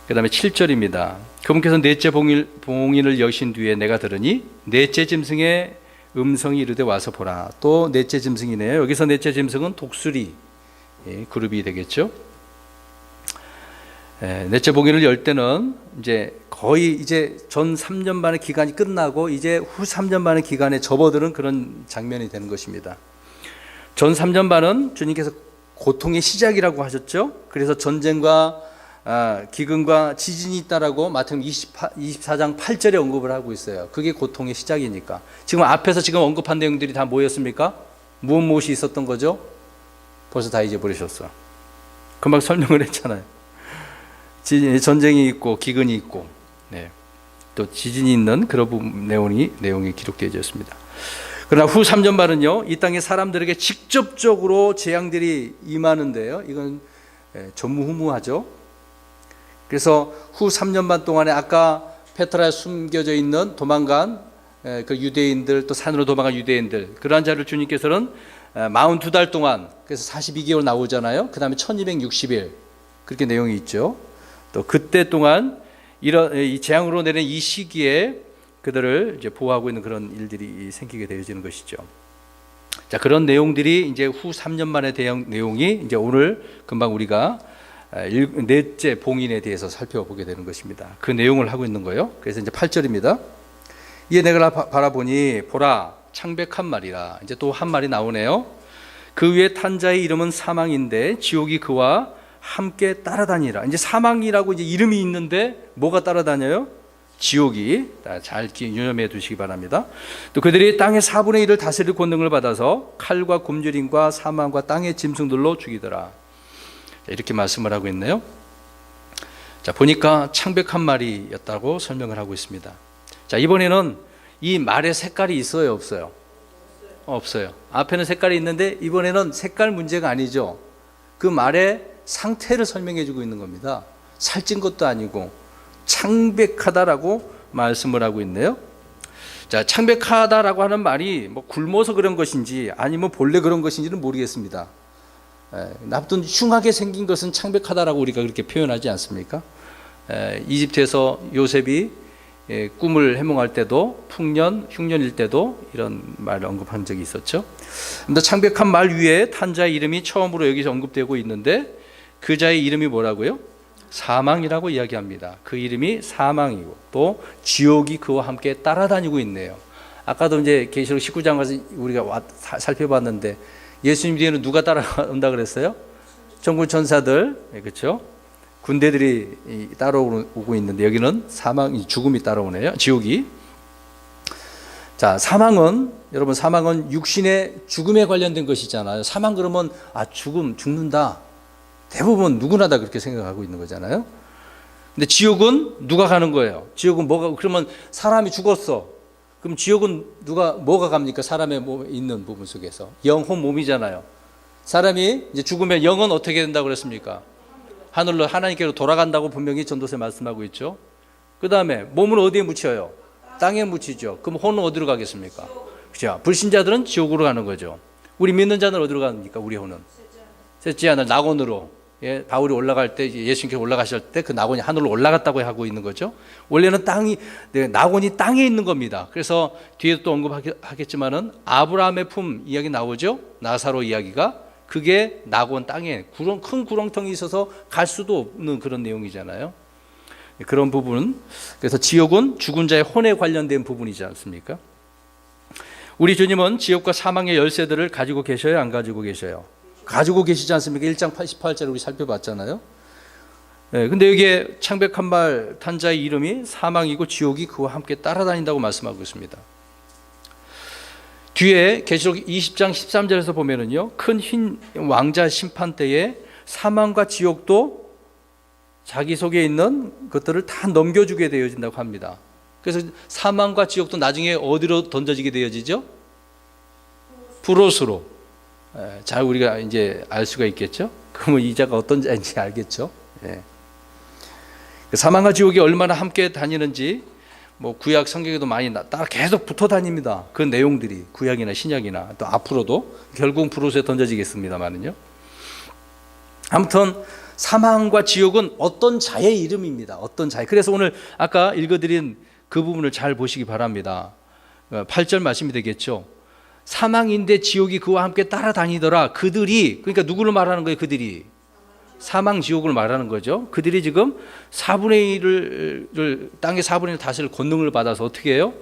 그 다음에 7절입니다. 그분께서 넷째 봉인을 여신 뒤에 내가 들으니 넷째 짐승의 음성이 이르되 와서 보라. 또 넷째 짐승이네요. 여기서 넷째 짐승은 독수리 그룹이 되겠죠. 넷째 봉인을 열 때는 이제 거의 이제 전 3년 반의 기간이 끝나고 이제 후 3년 반의 기간에 접어드는 그런 장면이 되는 것입니다. 전 3년 반은 주님께서 고통의 시작이라고 하셨죠. 그래서 전쟁과 기근과 지진이 있다라고 마태복음 24장 8절에 언급을 하고 있어요. 그게 고통의 시작이니까. 지금 앞에서 지금 언급한 내용들이 다 뭐였습니까? 무엇이 있었던 거죠? 벌써 다 잊어버리셨어. 금방 설명을 했잖아요. 전쟁이 있고 기근이 있고 또 지진이 있는 그런 내용이 기록되어 있습니다. 그러나 후 3년 반은요, 이 땅의 사람들에게 직접적으로 재앙들이 임하는데요. 이건 전무후무하죠. 그래서 후 3년 반 동안에 아까 페트라에 숨겨져 있는 도망간 그 유대인들, 또 산으로 도망간 유대인들, 그러한 자를 주님께서는 42달 동안, 그래서 42개월 나오잖아요. 그 다음에 1260일 그렇게 내용이 있죠. 또 그때 동안 이 재앙으로 내린 이 시기에 그들을 이제 보호하고 있는 그런 일들이 생기게 되어지는 것이죠. 자, 그런 내용들이 이제 후 3년 만의 대형 내용이 이제 오늘 금방 우리가 넷째 봉인에 대해서 살펴보게 되는 것입니다. 그 내용을 하고 있는 거예요. 그래서 이제 8절입니다. 이에 내가 바라보니 보라 창백한 말이라. 이제 또 한 말이 나오네요. 그 위에 탄 자의 이름은 사망인데 지옥이 그와 함께 따라다니라. 이제 사망이라고 이제 이름이 있는데 뭐가 따라다녀요? 지옥이. 잘 유념해 두시기 바랍니다. 또 그들이 땅의 4분의 1을 다스릴 권능을 받아서 칼과 굶주림과 사망과 땅의 짐승들로 죽이더라. 이렇게 말씀을 하고 있네요. 자, 보니까 창백한 말이었다고 설명을 하고 있습니다. 자, 이번에는 이 말의 색깔이 있어요, 없어요? 없어요. 앞에는 색깔이 있는데 이번에는 색깔 문제가 아니죠. 그 말의 상태를 설명해 주고 있는 겁니다. 살찐 것도 아니고 창백하다라고 말씀을 하고 있네요. 자, 창백하다라고 하는 말이 뭐 굶어서 그런 것인지 아니면 본래 그런 것인지는 모르겠습니다. 나쁜 흉하게 생긴 것은 창백하다라고 우리가 그렇게 표현하지 않습니까? 이집트에서 요셉이 꿈을 해몽할 때도 풍년, 흉년일 때도 이런 말을 언급한 적이 있었죠. 근데 창백한 말 위에 탄 자의 이름이 처음으로 여기서 언급되고 있는데 그 자의 이름이 뭐라고요? 사망이라고 이야기합니다. 그 이름이 사망이고 또 지옥이 그와 함께 따라다니고 있네요. 아까도 이제 계시록 19장 가서 우리가 살펴봤는데 예수님 뒤에는 누가 따라온다 그랬어요? 천군 천사들, 그렇죠? 군대들이 따라오고 있는데 여기는 사망, 죽음이 따라오네요. 지옥이. 자, 사망은 여러분 사망은 육신의 죽음에 관련된 것이잖아요. 사망 그러면 죽는다. 대부분 누구나 다 그렇게 생각하고 있는 거잖아요. 근데 지옥은 누가 가는 거예요? 지옥은 그러면 사람이 죽었어. 그럼 지옥은 뭐가 갑니까? 사람의 몸에 있는 부분 속에서. 영혼 몸이잖아요. 사람이 이제 죽으면 영은 어떻게 된다고 그랬습니까? 하늘로 하나님께로 돌아간다고 분명히 전도서에 말씀하고 있죠. 그 다음에 몸은 어디에 묻혀요? 땅에 묻히죠. 그럼 혼은 어디로 가겠습니까? 그렇죠. 불신자들은 지옥으로 가는 거죠. 우리 믿는 자는 어디로 갑니까? 우리 혼은 셋째 하늘 낙원으로. 바울이 올라갈 때 예수님께서 올라가실 때 그 낙원이 하늘로 올라갔다고 하고 있는 거죠. 원래는 낙원이 땅에 있는 겁니다. 그래서 뒤에 또 언급하겠지만은 아브라함의 품 이야기 나오죠. 나사로 이야기가 그게 낙원 땅에 큰 구렁텅이 있어서 갈 수도 없는 그런 내용이잖아요. 그런 부분. 그래서 지옥은 죽은 자의 혼에 관련된 부분이지 않습니까? 우리 주님은 지옥과 사망의 열쇠들을 가지고 계셔요, 안 가지고 계셔요? 가지고 계시지 않습니까? 1장 88절 우리 살펴봤잖아요. 근데 여기에 창백한 말 탄 자의 이름이 사망이고 지옥이 그와 함께 따라다닌다고 말씀하고 있습니다. 뒤에 계시록 20장 13절에서 보면은요, 큰 흰 왕자 심판 때에 사망과 지옥도 자기 속에 있는 것들을 다 넘겨주게 되어진다고 합니다. 그래서 사망과 지옥도 나중에 어디로 던져지게 되어지죠? 불옷으로. 잘 우리가 이제 알 수가 있겠죠? 그러면 이 자가 어떤 자인지 알겠죠? 사망과 지옥이 얼마나 함께 다니는지 뭐 구약 성경에도 많이 따라 계속 붙어 다닙니다. 그 내용들이 구약이나 신약이나 또 앞으로도 결국 불옷에 던져지겠습니다만은요. 아무튼 사망과 지옥은 어떤 자의 이름입니다. 어떤 자의. 그래서 오늘 아까 읽어드린 그 부분을 잘 보시기 바랍니다. 8절 말씀이 되겠죠. 사망인데 지옥이 그와 함께 따라다니더라. 그들이, 그러니까 누구를 말하는 거예요? 그들이 사망 지옥을 말하는 거죠. 그들이 지금 4분의 1을 땅의 4분의 1 다스릴 권능을 받아서 어떻게 해요?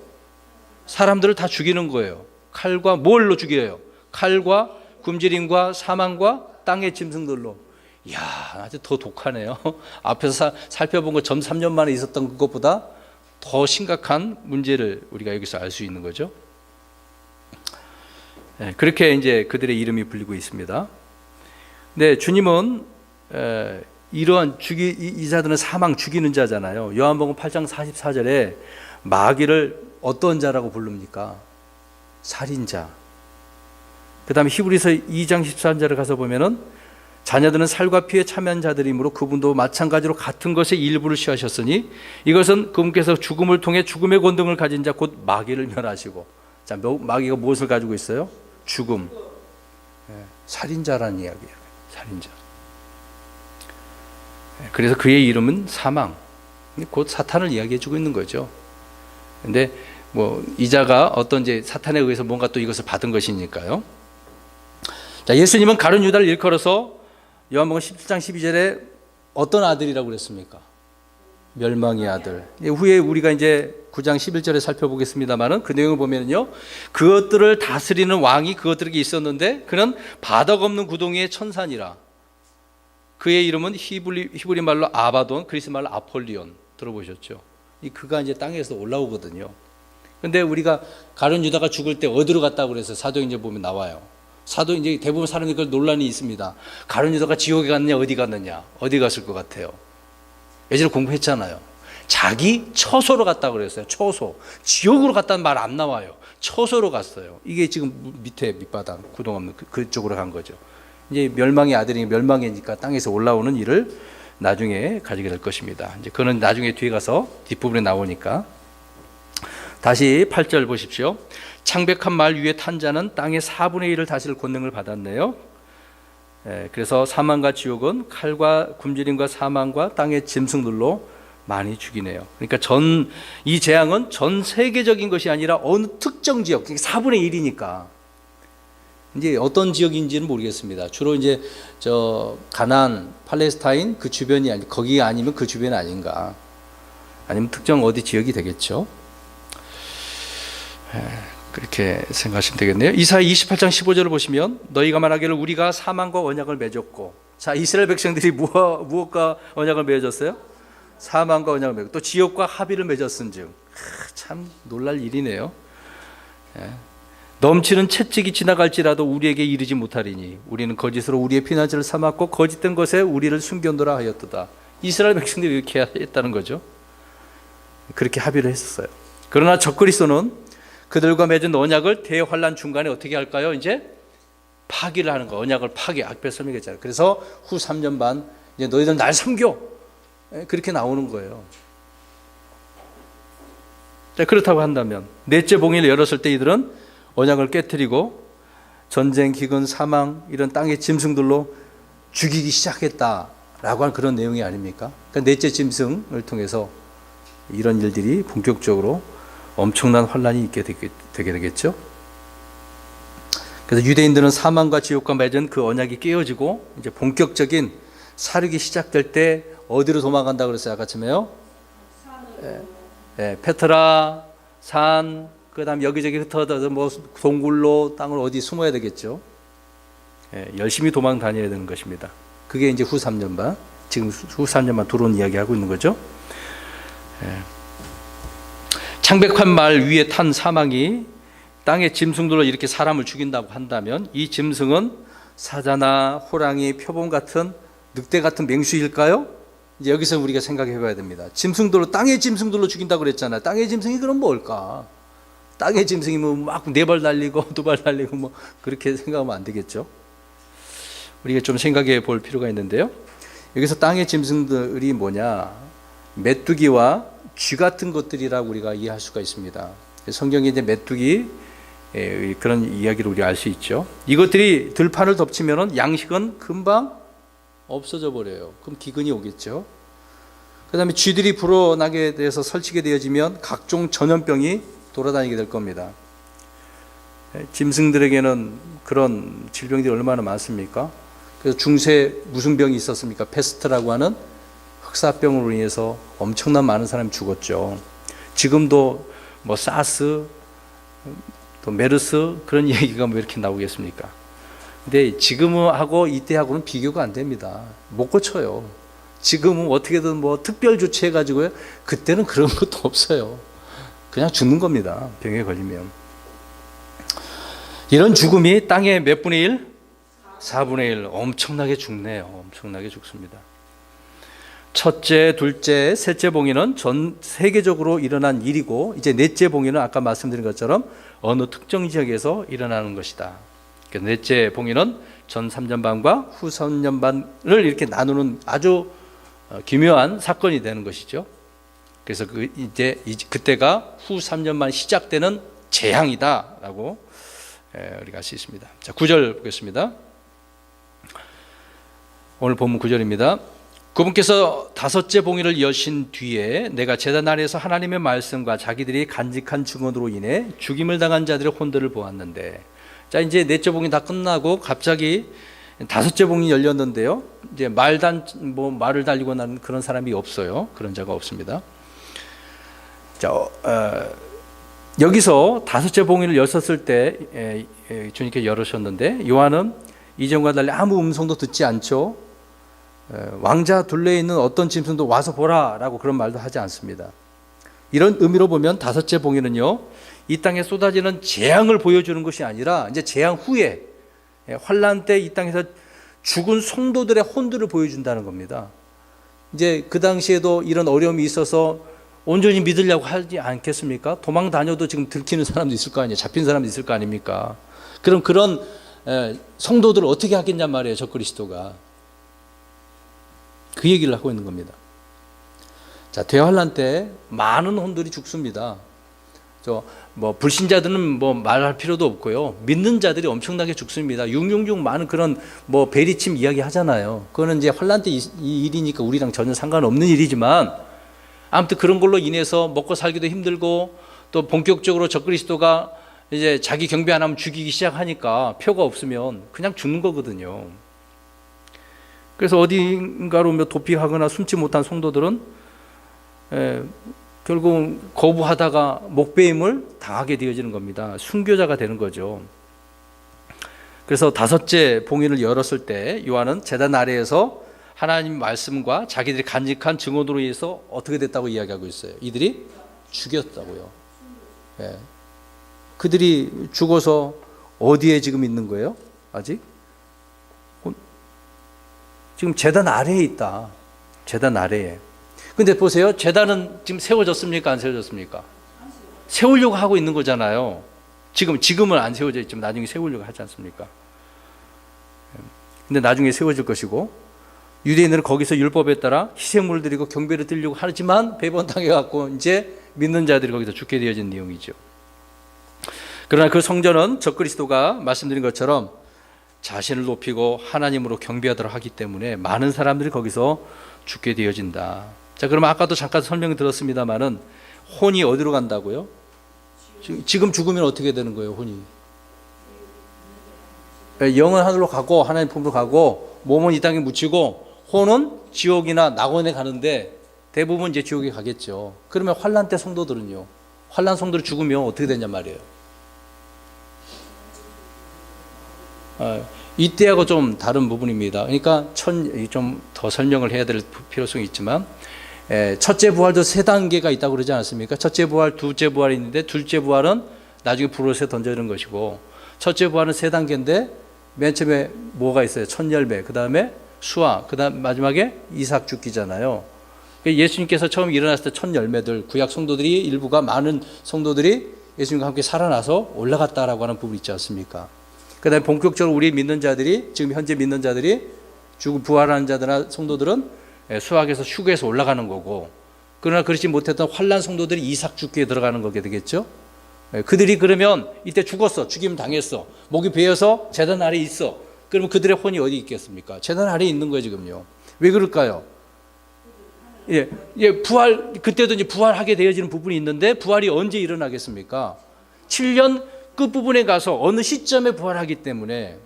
사람들을 다 죽이는 거예요. 칼과 뭘로 죽여요? 칼과 굶주림과 사망과 땅의 짐승들로. 이야, 아주 더 독하네요. 앞에서 살펴본 거 전 3년 만에 있었던 그것보다 더 심각한 문제를 우리가 여기서 알 수 있는 거죠. 그렇게 이제 그들의 이름이 불리고 있습니다. 네, 주님은 이러한 이 자들은 사망 죽이는 자잖아요. 요한복음 8장 44절에 마귀를 어떤 자라고 부릅니까? 살인자. 그 다음에 히브리서 2장 13절에 가서 보면은 자녀들은 살과 피에 참여한 자들이므로 그분도 마찬가지로 같은 것의 일부를 취하셨으니 이것은 그분께서 죽음을 통해 죽음의 권능을 가진 자 곧 마귀를 멸하시고. 자, 마귀가 무엇을 가지고 있어요? 죽음. 살인자라는 이야기예요. 살인자. 그래서 그의 이름은 사망. 곧 사탄을 이야기해주고 있는 거죠. 근데 뭐 이자가 어떤 이제 사탄에 의해서 뭔가 또 이것을 받은 것이니까요. 자, 예수님은 가룟 유다를 일컬어서 요한복음 17장 12절에 어떤 아들이라고 그랬습니까? 멸망의 아들. 후에 우리가 이제 9장 11절에 살펴보겠습니다만은 그 내용을 보면요, 그것들을 다스리는 왕이 그것들에게 있었는데 그는 바닥 없는 구덩이의 천산이라. 그의 이름은 히브리 말로 아바돈, 그리스 말로 아폴리온. 들어보셨죠? 그가 이제 땅에서 올라오거든요. 근데 우리가 가룟 유다가 죽을 때 어디로 갔다고 그래서 사도행전 보면 나와요. 사도행전 대부분 사람들이 그걸 논란이 있습니다. 가룟 유다가 지옥에 갔느냐 어디 갔느냐, 어디 갔을 것 같아요? 예전에 공부했잖아요. 자기 처소로 갔다고 그랬어요. 처소. 지옥으로 갔다는 말 안 나와요. 처소로 갔어요. 이게 지금 밑에 밑바닥 구덩 없는 그쪽으로 간 거죠. 이제 멸망의 아들이 멸망이니까 땅에서 올라오는 일을 나중에 가지게 될 것입니다. 이제 그는 나중에 뒤에 가서 뒷부분에 나오니까. 다시 8절 보십시오. 창백한 말 위에 탄 자는 땅의 4분의 1을 다스릴 권능을 받았네요. 그래서 사망과 지옥은 칼과 굶주림과 사망과 땅의 짐승들로 많이 죽이네요. 그러니까 이 재앙은 전 세계적인 것이 아니라 어느 특정 지역, 4분의 1이니까 이제 어떤 지역인지는 모르겠습니다. 주로 이제 가나안, 팔레스타인 그 주변이 거기 아니면 그 주변 아닌가, 아니면 특정 어디 지역이 되겠죠. 그렇게 생각하시면 되겠네요. 이사야 28장 15절을 보시면 너희가 말하기를 우리가 사망과 언약을 맺었고, 자, 이스라엘 백성들이 무엇과 언약을 맺었어요? 사망과 언약을 맺고 또 지옥과 합의를 맺었은즉. 참 놀랄 일이네요. 넘치는 채찍이 지나갈지라도 우리에게 이르지 못하리니 우리는 거짓으로 우리의 피난처를 삼았고 거짓된 것에 우리를 숨겨놓으라 하였도다. 이스라엘 백성들이 이렇게 했다는 거죠. 그렇게 합의를 했었어요. 그러나 적그리스도는 그들과 맺은 언약을 대환란 중간에 어떻게 할까요? 이제 파기를 하는 거. 언약을 파기. 앞에 설명했잖아요. 그래서 후 3년 반 이제 너희들 날 섬겨. 그렇게 나오는 거예요. 자, 그렇다고 한다면 넷째 봉인을 열었을 때 이들은 언약을 깨뜨리고 전쟁, 기근, 사망 이런 땅의 짐승들로 죽이기 시작했다라고 하는 그런 내용이 아닙니까? 그러니까 넷째 짐승을 통해서 이런 일들이 본격적으로 엄청난 환란이 있게 되게 되겠죠. 그래서 유대인들은 사망과 지옥과 맺은 그 언약이 깨어지고 이제 본격적인 사륙이 시작될 때 어디로 도망간다 그랬어요? 아까 처음에요. 페트라 산, 그다음 여기저기 흩어져서 뭐 동굴로 땅을 어디 숨어야 되겠죠. 열심히 도망 다녀야 되는 것입니다. 그게 이제 후 3년 반, 지금 후 3년 반 들어온 이야기 하고 있는 거죠. 창백한 말 위에 탄 사망이 땅의 짐승들로 이렇게 사람을 죽인다고 한다면 이 짐승은 사자나 호랑이, 표범 같은 늑대 같은 맹수일까요? 이제 여기서 우리가 생각해 봐야 됩니다. 짐승들로, 땅의 짐승들로 죽인다고 그랬잖아요. 땅의 짐승이 그럼 뭘까? 땅의 짐승이 뭐 막 4발 날리고 2발 날리고 뭐 그렇게 생각하면 안 되겠죠. 우리가 좀 생각해 볼 필요가 있는데요. 여기서 땅의 짐승들이 뭐냐? 메뚜기와 쥐 같은 것들이라고 우리가 이해할 수가 있습니다. 성경에 이제 메뚜기 그런 이야기를 우리가 알 수 있죠. 이것들이 들판을 덮치면은 양식은 금방 없어져 버려요. 그럼 기근이 오겠죠. 그다음에 쥐들이 불어나게 돼서 설치게 되어지면 각종 전염병이 돌아다니게 될 겁니다. 짐승들에게는 그런 질병들이 얼마나 많습니까? 그래서 중세 무슨 병이 있었습니까? 페스트라고 하는 흑사병으로 인해서 엄청난 많은 사람이 죽었죠. 지금도 뭐 사스, 또 메르스 그런 얘기가 뭐 이렇게 나오겠습니까? 근데 지금하고 이때하고는 비교가 안 됩니다. 못 고쳐요. 지금은 어떻게든 뭐 특별 조치해가지고요. 그때는 그런 것도 없어요. 그냥 죽는 겁니다. 병에 걸리면. 이런 죽음이 땅의 몇 분의 1? 4분의 1. 엄청나게 죽네요. 엄청나게 죽습니다. 첫째, 둘째, 셋째 봉인은 전 세계적으로 일어난 일이고 이제 넷째 봉인은 아까 말씀드린 것처럼 어느 특정 지역에서 일어나는 것이다. 넷째 봉인은 전 3년 반과 후 3년 반을 이렇게 나누는 아주 기묘한 사건이 되는 것이죠. 그래서 그때가 후 3년 만 시작되는 재앙이다라고 우리가 알 수 있습니다. 자, 9절 보겠습니다. 오늘 본문 9절입니다. 그분께서 다섯째 봉인을 여신 뒤에 내가 제단 아래에서 하나님의 말씀과 자기들이 간직한 증언으로 인해 죽임을 당한 자들의 혼들을 보았는데, 자, 이제 넷째 봉인 다 끝나고 갑자기 다섯째 봉이 열렸는데요. 이제 말을 달리고 나는 그런 사람이 없어요. 그런 자가 없습니다. 자, 여기서 다섯째 봉인을 열었을 때 주님께 열으셨는데 요한은 이전과 달리 아무 음성도 듣지 않죠. 왕자 둘레에 있는 어떤 짐승도 와서 보라라고 그런 말도 하지 않습니다. 이런 의미로 보면 다섯째 봉인은요, 이 땅에 쏟아지는 재앙을 보여주는 것이 아니라 이제 재앙 후에 환란 때 이 땅에서 죽은 성도들의 혼들을 보여준다는 겁니다. 이제 그 당시에도 이런 어려움이 있어서 온전히 믿으려고 하지 않겠습니까? 도망 다녀도 지금 들키는 사람도 있을 거 아니에요. 잡힌 사람도 있을 거 아닙니까? 그럼 그런 성도들을 어떻게 하겠냔 말이에요. 적그리스도가. 그 얘기를 하고 있는 겁니다. 자, 대환란 때 많은 혼들이 죽습니다. 불신자들은 말할 필요도 없고요. 믿는 자들이 엄청나게 죽습니다. 666 많은 그런 베리침 이야기 하잖아요. 그거는 이제 환란 때 이 일이니까 우리랑 전혀 상관없는 일이지만 아무튼 그런 걸로 인해서 먹고 살기도 힘들고 또 본격적으로 적그리스도가 이제 자기 경배 안 하면 죽이기 시작하니까 표가 없으면 그냥 죽는 거거든요. 그래서 어딘가로 도피하거나 숨지 못한 성도들은 결국 거부하다가 목배임을 당하게 되어지는 겁니다. 순교자가 되는 거죠. 그래서 다섯째 봉인을 열었을 때 요한은 제단 아래에서 하나님 말씀과 자기들이 간직한 증언으로 인해서 어떻게 됐다고 이야기하고 있어요. 이들이 죽였다고요. 그들이 죽어서 어디에 지금 있는 거예요? 아직? 지금 제단 아래에 있다. 제단 아래에. 근데 보세요. 제단은 지금 세워졌습니까? 안 세워졌습니까? 세우려고 하고 있는 거잖아요. 지금은 안 세워져 있지만 나중에 세우려고 하지 않습니까? 근데 나중에 세워질 것이고, 유대인들은 거기서 율법에 따라 희생물을 드리고 경배를 드리려고 하지만 배반당해갖고 이제 믿는 자들이 거기서 죽게 되어진 내용이죠. 그러나 그 성전은 적그리스도가 말씀드린 것처럼 자신을 높이고 하나님으로 경배하도록 하기 때문에 많은 사람들이 거기서 죽게 되어진다. 자, 그러면 아까도 잠깐 설명 들었습니다만은 혼이 어디로 간다고요? 지금 죽으면 어떻게 되는 거예요, 혼이? 영은 하늘로 가고 하나님 품으로 가고 몸은 이 땅에 묻히고 혼은 지옥이나 낙원에 가는데 대부분 이제 지옥에 가겠죠. 그러면 환란 때 성도들은요? 환란 성도들 죽으면 어떻게 되냐 말이에요. 이때하고 좀 다른 부분입니다. 그러니까 좀 더 설명을 해야 될 필요성이 있지만 첫째 부활도 세 단계가 있다고 그러지 않았습니까? 첫째 부활, 둘째 부활이 있는데 둘째 부활은 나중에 불옷에 던져지는 것이고 첫째 부활은 세 단계인데 맨 처음에 뭐가 있어요? 첫 열매, 그 다음에 수화, 그 다음 마지막에 이삭 죽기잖아요. 예수님께서 처음 일어났을 때 첫 열매들, 구약 성도들이 일부가 많은 성도들이 예수님과 함께 살아나서 올라갔다라고 하는 부분이 있지 않습니까? 그 다음에 본격적으로 우리 믿는 자들이, 지금 현재 믿는 자들이 죽고 부활하는 자들이나 성도들은 수학에서 휴게에서 올라가는 거고, 그러나 그렇지 못했던 환란 성도들이 이삭 죽기에 들어가는 거게 되겠죠. 그들이 그러면 이때 죽었어, 죽임 당했어, 목이 베어서 제단 아래에 있어. 그러면 그들의 혼이 어디 있겠습니까? 제단 아래에 있는 거예요 지금요. 왜 그럴까요? 부활, 그때도 이제 부활하게 되어지는 부분이 있는데 부활이 언제 일어나겠습니까? 7년 끝부분에 가서 어느 시점에 부활하기 때문에,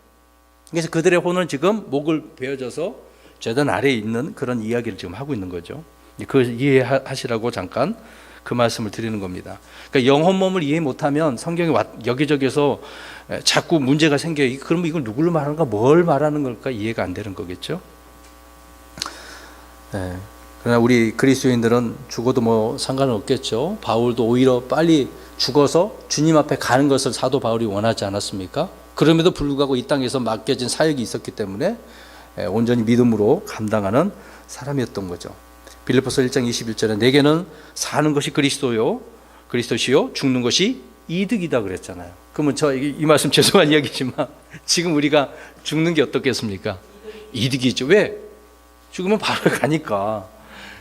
그래서 그들의 혼은 지금 목을 베어져서 제단 아래에 있는 그런 이야기를 지금 하고 있는 거죠. 그걸 이해하시라고 잠깐 그 말씀을 드리는 겁니다. 그러니까 영혼 몸을 이해 못하면 성경에 여기저기서 자꾸 문제가 생겨요. 그러면 이걸 누구를 말하는 가, 뭘 말하는 걸까 이해가 안 되는 거겠죠. 그러나 우리 그리스도인들은 죽어도 상관은 없겠죠. 바울도 오히려 빨리 죽어서 주님 앞에 가는 것을 사도 바울이 원하지 않았습니까? 그럼에도 불구하고 이 땅에서 맡겨진 사역이 있었기 때문에 온전히 믿음으로 감당하는 사람이었던 거죠. 빌립보서 1장 21절에 내게는 사는 것이 그리스도시요 죽는 것이 이득이다 그랬잖아요. 그러면 이 말씀 죄송한 이야기지만 지금 우리가 죽는 게 어떻겠습니까? 이득이죠. 왜? 죽으면 바로 가니까.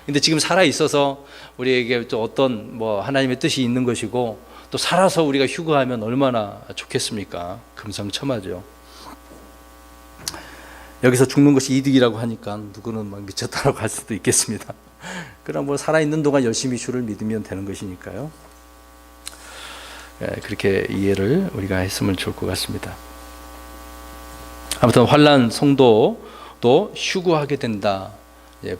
근데 지금 살아 있어서 우리에게 또 어떤 하나님의 뜻이 있는 것이고, 또 살아서 우리가 휴거하면 얼마나 좋겠습니까? 금상첨화죠. 여기서 죽는 것이 이득이라고 하니까 누구는 미쳤다라고 할 수도 있겠습니다. 그럼 살아있는 동안 열심히 주를 믿으면 되는 것이니까요. 그렇게 이해를 우리가 했으면 좋을 것 같습니다. 아무튼 환난 성도도 휴거하게 된다.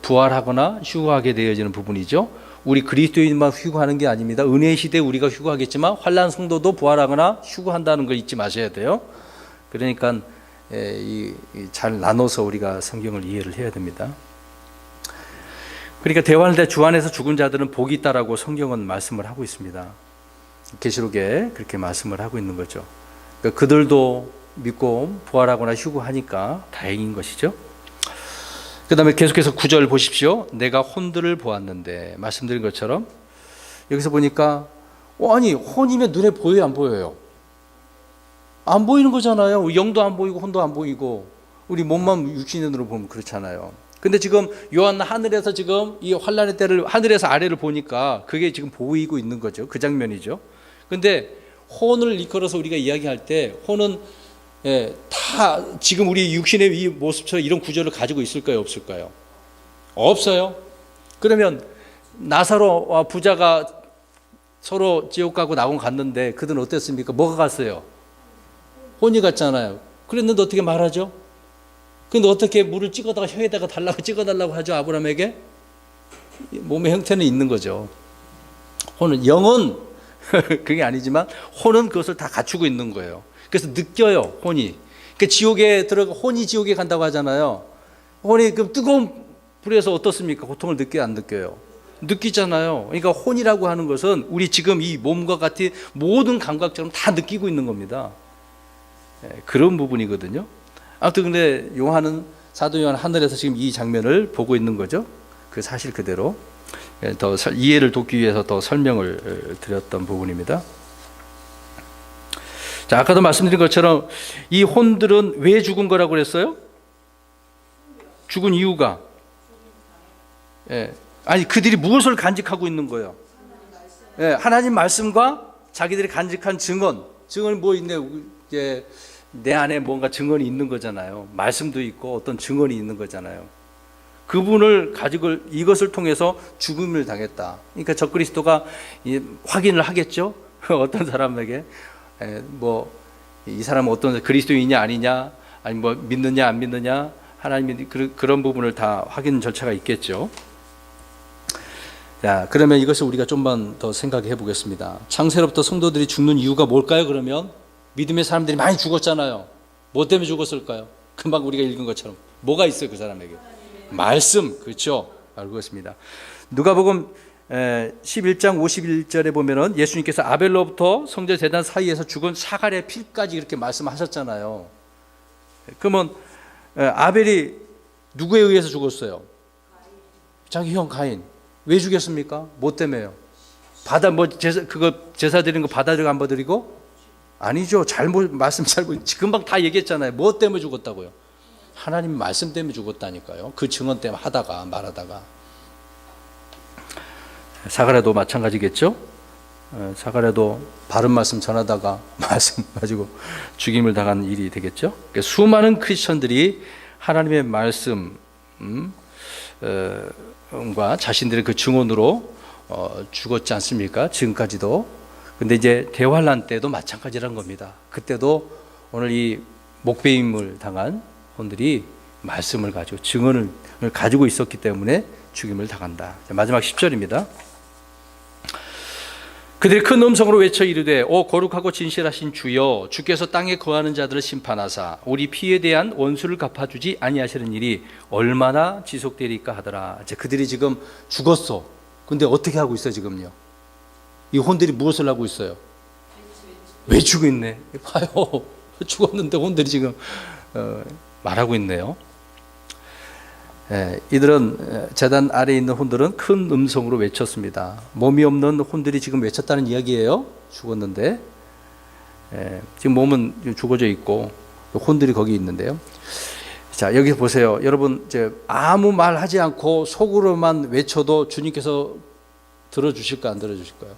부활하거나 휴거하게 되어지는 부분이죠. 우리 그리스도인만 휴거하는 게 아닙니다. 은혜의 시대에 우리가 휴거하겠지만 환난 성도도 부활하거나 휴거한다는 걸 잊지 마셔야 돼요. 그러니까 잘 나눠서 우리가 성경을 이해를 해야 됩니다. 그러니까 대환할 때 주 안에서 죽은 자들은 복이 있다라고 성경은 말씀을 하고 있습니다. 계시록에 그렇게 말씀을 하고 있는 거죠. 그러니까 그들도 믿고 부활하거나 휴거하니까 다행인 것이죠. 그 다음에 계속해서 9절 보십시오. 내가 혼들을 보았는데, 말씀드린 것처럼 여기서 보니까 아니 혼이면 눈에 보여요, 안 보여요? 안 보이는 거잖아요. 영도 안 보이고 혼도 안 보이고 우리 몸만 육신의 눈으로 보면 그렇잖아요. 근데 지금 요한 하늘에서 지금 이 환란의 때를 하늘에서 아래를 보니까 그게 지금 보이고 있는 거죠. 그 장면이죠. 근데 혼을 이끌어서 우리가 이야기할 때 혼은 다 지금 우리 육신의 이 모습처럼 이런 구조를 가지고 있을까요, 없을까요? 없어요. 그러면 나사로와 부자가 서로 지옥 가고 낙원 갔는데 그들은 어땠습니까? 뭐가 갔어요? 혼이 갔잖아요. 그랬는데 어떻게 말하죠? 근데 어떻게 물을 찍어다가 혀에다가 달라고 찍어달라고 하죠, 아브라함에게? 몸의 형태는 있는 거죠. 혼은, 영은 그게 아니지만 혼은 그것을 다 갖추고 있는 거예요. 그래서 느껴요, 혼이. 그러니까 지옥에 들어가, 혼이 지옥에 간다고 하잖아요. 혼이 그 뜨거운 불에서 어떻습니까? 고통을 느껴요, 안 느껴요? 느끼잖아요. 그러니까 혼이라고 하는 것은 우리 지금 이 몸과 같은 모든 감각처럼 다 느끼고 있는 겁니다. 그런 부분이거든요. 아무튼 근데 요한은, 사도 요한 하늘에서 지금 이 장면을 보고 있는 거죠. 그 사실 그대로 더 이해를 돕기 위해서 더 설명을 드렸던 부분입니다. 자, 아까도 말씀드린 것처럼 이 혼들은 왜 죽은 거라고 그랬어요? 죽은 이유가 아니 그들이 무엇을 간직하고 있는 거예요? 하나님 말씀과 자기들이 간직한 증언이 뭐 있네. 내 안에 뭔가 증언이 있는 거잖아요. 말씀도 있고 어떤 증언이 있는 거잖아요. 그분을 가지고 이것을 통해서 죽음을 당했다. 그러니까 적그리스도가 확인을 하겠죠. 어떤 사람에게 뭐 이 사람은 어떤 그리스도인이냐 아니냐, 아니 뭐 믿느냐 안 믿느냐, 하나님이 그런 부분을 다 확인 절차가 있겠죠. 자, 그러면 이것을 우리가 좀만 더 생각해 보겠습니다. 창세로부터 성도들이 죽는 이유가 뭘까요? 그러면 믿음의 사람들이 많이 죽었잖아요. 뭐 때문에 죽었을까요? 금방 우리가 읽은 것처럼 뭐가 있어요, 그 사람에게? 말씀, 그렇죠? 알고 있습니다. 누가복음 11장 51절에 보면은 예수님께서 아벨로부터 성전 제단 사이에서 죽은 사갈의 피까지 이렇게 말씀하셨잖아요. 그러면 아벨이 누구에 의해서 죽었어요? 자기 형 가인. 왜 죽였습니까? 뭐 때문에요? 제사 드리는 거 받아들이고 안 받아들이고? 아니죠. 말씀 잘못, 금방 다 얘기했잖아요. 뭐 때문에 죽었다고요? 하나님 말씀 때문에 죽었다니까요. 그 증언 때문에 말하다가. 사가랴도 마찬가지겠죠. 사가랴도 바른 말씀 전하다가 말씀 가지고 죽임을 당한 일이 되겠죠. 그러니까 수많은 크리스천들이 하나님의 말씀과 자신들의 그 증언으로 죽었지 않습니까? 지금까지도. 근데 이제 대환란 때도 마찬가지란 겁니다. 그때도 오늘 이 목배임을 당한 혼들이 말씀을 가지고 증언을 가지고 있었기 때문에 죽임을 당한다. 마지막 10절입니다. 그들이 큰 음성으로 외쳐 이르되 오 거룩하고 진실하신 주여, 주께서 땅에 거하는 자들을 심판하사 우리 피에 대한 원수를 갚아주지 아니하시는 일이 얼마나 지속되리까 하더라. 이제 그들이 지금 죽었어. 근데 어떻게 하고 있어요 지금요? 이 혼들이 무엇을 하고 있어요? 외치고 있네. 봐요. 죽었는데 혼들이 지금 말하고 있네요. 이들은 제단 아래에 있는 혼들은 큰 음성으로 외쳤습니다. 몸이 없는 혼들이 지금 외쳤다는 이야기예요. 죽었는데 지금 몸은 죽어져 있고 혼들이 거기 있는데요. 자, 여기 보세요. 여러분, 이제 아무 말 하지 않고 속으로만 외쳐도 주님께서 들어주실까 안 들어주실까요?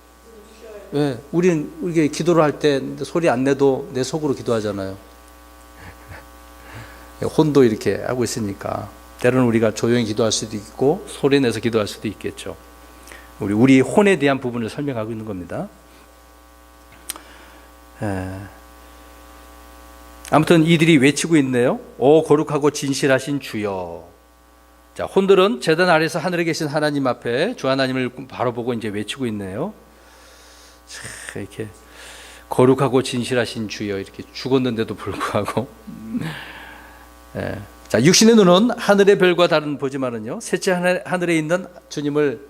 우리는 이게 기도를 할 때 소리 안 내도 내 속으로 기도하잖아요. 혼도 이렇게 하고 있으니까 때로는 우리가 조용히 기도할 수도 있고 소리 내서 기도할 수도 있겠죠. 우리 혼에 대한 부분을 설명하고 있는 겁니다. 아무튼 이들이 외치고 있네요. 오 거룩하고 진실하신 주여. 자, 혼들은 제단 아래서 하늘에 계신 하나님 앞에 주 하나님을 바로 보고 이제 외치고 있네요. 자, 이렇게 거룩하고 진실하신 주여, 이렇게 죽었는데도 불구하고. 예. 자, 육신의 눈은 하늘의 별과 다른 보지만은요, 셋째 하늘에 있는 주님을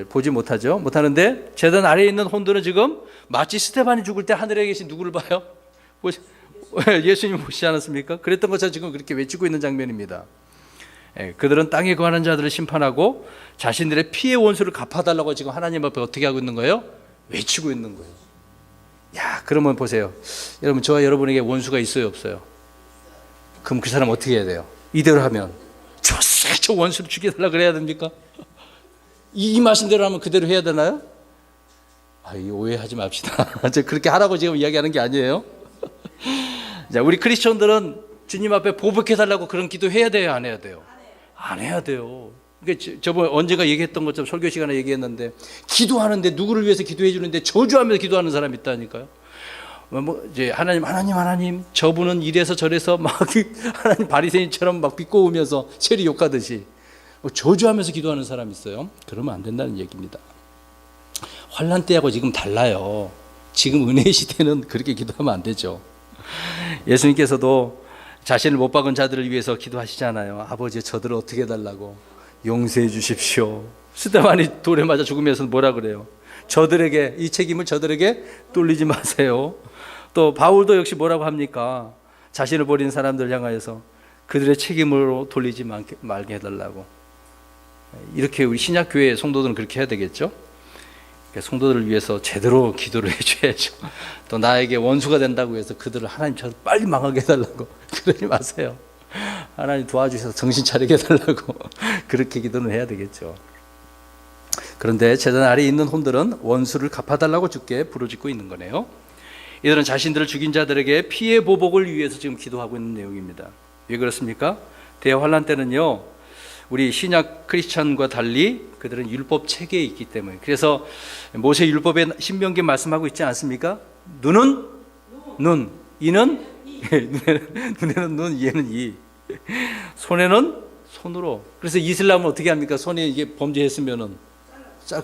보지 못하죠. 못하는데 제단 아래에 있는 혼들은 지금 마치 스테반이 죽을 때 하늘에 계신 누구를 봐요? 예수님 보시지 않았습니까? 그랬던 것처럼 지금 그렇게 외치고 있는 장면입니다. 그들은 땅에 거하는 자들을 심판하고 자신들의 피해 원수를 갚아달라고 지금 하나님 앞에 어떻게 하고 있는 거예요? 외치고 있는 거예요. 야, 그러면 보세요. 여러분, 저와 여러분에게 원수가 있어요, 없어요? 그럼 그 사람 어떻게 해야 돼요? 이대로 하면 저 원수를 죽여달라 그래야 됩니까? 이 말씀 대로 하면 그대로 해야 되나요? 오해하지 맙시다. 그렇게 하라고 지금 이야기하는 게 아니에요. 자, 우리 크리스천들은 주님 앞에 보복해달라고 그런 기도 해야 돼요, 안 해야 돼요? 안 해야 돼요. 그러니까 저번 언제가 얘기했던 것처럼 설교 시간에 얘기했는데, 기도하는데 누구를 위해서 기도해 주는데 저주하면서 기도하는 사람이 있다니까요. 이제 하나님, 저분은 이래서 저래서 막 하나님 바리새인처럼 막 비꼬우면서 세리 욕하듯이 저주하면서 기도하는 사람이 있어요. 그러면 안 된다는 얘기입니다. 환난 때하고 지금 달라요. 지금 은혜의 시대는 그렇게 기도하면 안 되죠. 예수님께서도 자신을 못 박은 자들을 위해서 기도하시잖아요. 아버지, 저들을 어떻게 해달라고? 용서해 주십시오. 스데반이 돌에 맞아 죽으면서 뭐라 그래요? 저들에게, 이 책임을 저들에게 돌리지 마세요. 또 바울도 역시 뭐라고 합니까? 자신을 버린 사람들 향하여서 그들의 책임으로 돌리지 말게 해달라고. 이렇게 우리 신약교회 성도들은 그렇게 해야 되겠죠. 성도들을 위해서 제대로 기도를 해줘야죠. 또 나에게 원수가 된다고 해서 그들을 하나님 저 빨리 망하게 해달라고 그러지 마세요. 하나님 도와주셔서 정신 차리게 해달라고 그렇게 기도는 해야 되겠죠. 그런데 제단 아래에 있는 혼들은 원수를 갚아달라고 주께 부르짖고 있는 거네요. 이들은 자신들을 죽인 자들에게 피해 보복을 위해서 지금 기도하고 있는 내용입니다. 왜 그렇습니까? 대환란 때는요, 우리 신약 크리스천과 달리 그들은 율법 체계에 있기 때문에, 그래서 모세 율법에 신명기 말씀하고 있지 않습니까? 눈은 눈, 이는 눈에는 눈, 이에는 이, 손에는 손으로. 그래서 이슬람은 어떻게 합니까? 손에 이게 범죄했으면은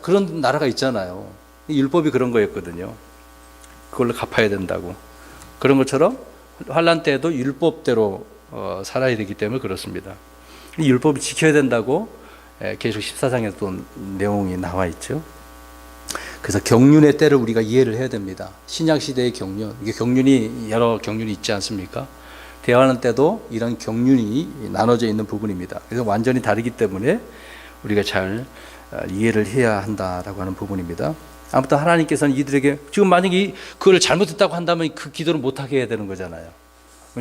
그런 나라가 있잖아요. 율법이 그런 거였거든요. 그걸로 갚아야 된다고. 그런 것처럼 환란 때에도 율법대로 살아야 되기 때문에 그렇습니다. 이 율법을 지켜야 된다고 계속 14장에 또 내용이 나와 있죠. 그래서 경륜의 때를 우리가 이해를 해야 됩니다. 신약 시대의 경륜, 이게 경륜이 여러 경륜이 있지 않습니까? 대환란 때도 이런 경륜이 나눠져 있는 부분입니다. 그래서 완전히 다르기 때문에 우리가 잘 이해를 해야 한다라고 하는 부분입니다. 아무튼 하나님께서는 이들에게 지금 만약에 그걸 잘못했다고 한다면 그 기도를 못하게 해야 되는 거잖아요.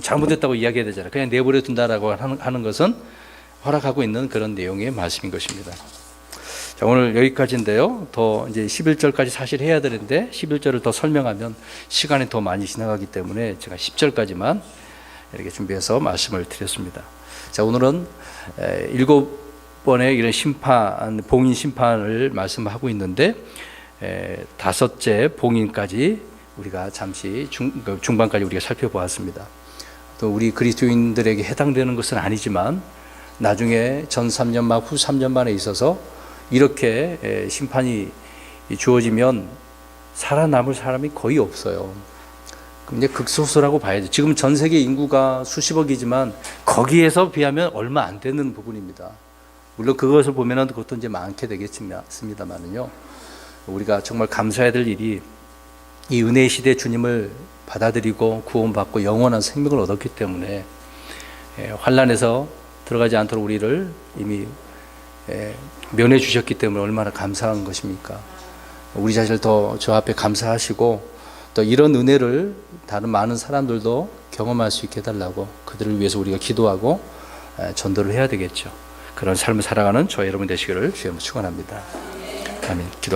잘못했다고 이야기해야 되잖아요. 그냥 내버려 둔다라고 하는 것은 허락하고 있는 그런 내용의 말씀인 것입니다. 자, 오늘 여기까지인데요. 더 이제 11절까지 사실 해야 되는데 11절을 더 설명하면 시간이 더 많이 지나가기 때문에 제가 10절까지만 이렇게 준비해서 말씀을 드렸습니다. 자, 오늘은 7번의 이런 심판, 봉인 심판을 말씀하고 있는데 5째 봉인까지 우리가 잠시 중반까지 우리가 살펴보았습니다. 또 우리 그리스도인들에게 해당되는 것은 아니지만 나중에 전 3년 막 후 3년 만에 있어서 이렇게 심판이 주어지면 살아남을 사람이 거의 없어요. 이제 극소수라고 봐야죠. 지금 전 세계 인구가 수십억이지만 거기에서 비하면 얼마 안 되는 부분입니다. 물론 그것을 보면은 그것도 이제 많게 되겠습니다만은요. 우리가 정말 감사해야 될 일이 이 은혜의 시대 주님을 받아들이고 구원받고 영원한 생명을 얻었기 때문에 환난에서 들어가지 않도록 우리를 이미 면해 주셨기 때문에 얼마나 감사한 것입니까? 우리 자신을 더 저 앞에 감사하시고 또 이런 은혜를 다른 많은 사람들도 경험할 수 있게 해달라고 그들을 위해서 우리가 기도하고 전도를 해야 되겠죠. 그런 삶을 살아가는 저와 여러분 되시기를 주님으로 축원합니다. 아멘. 기도.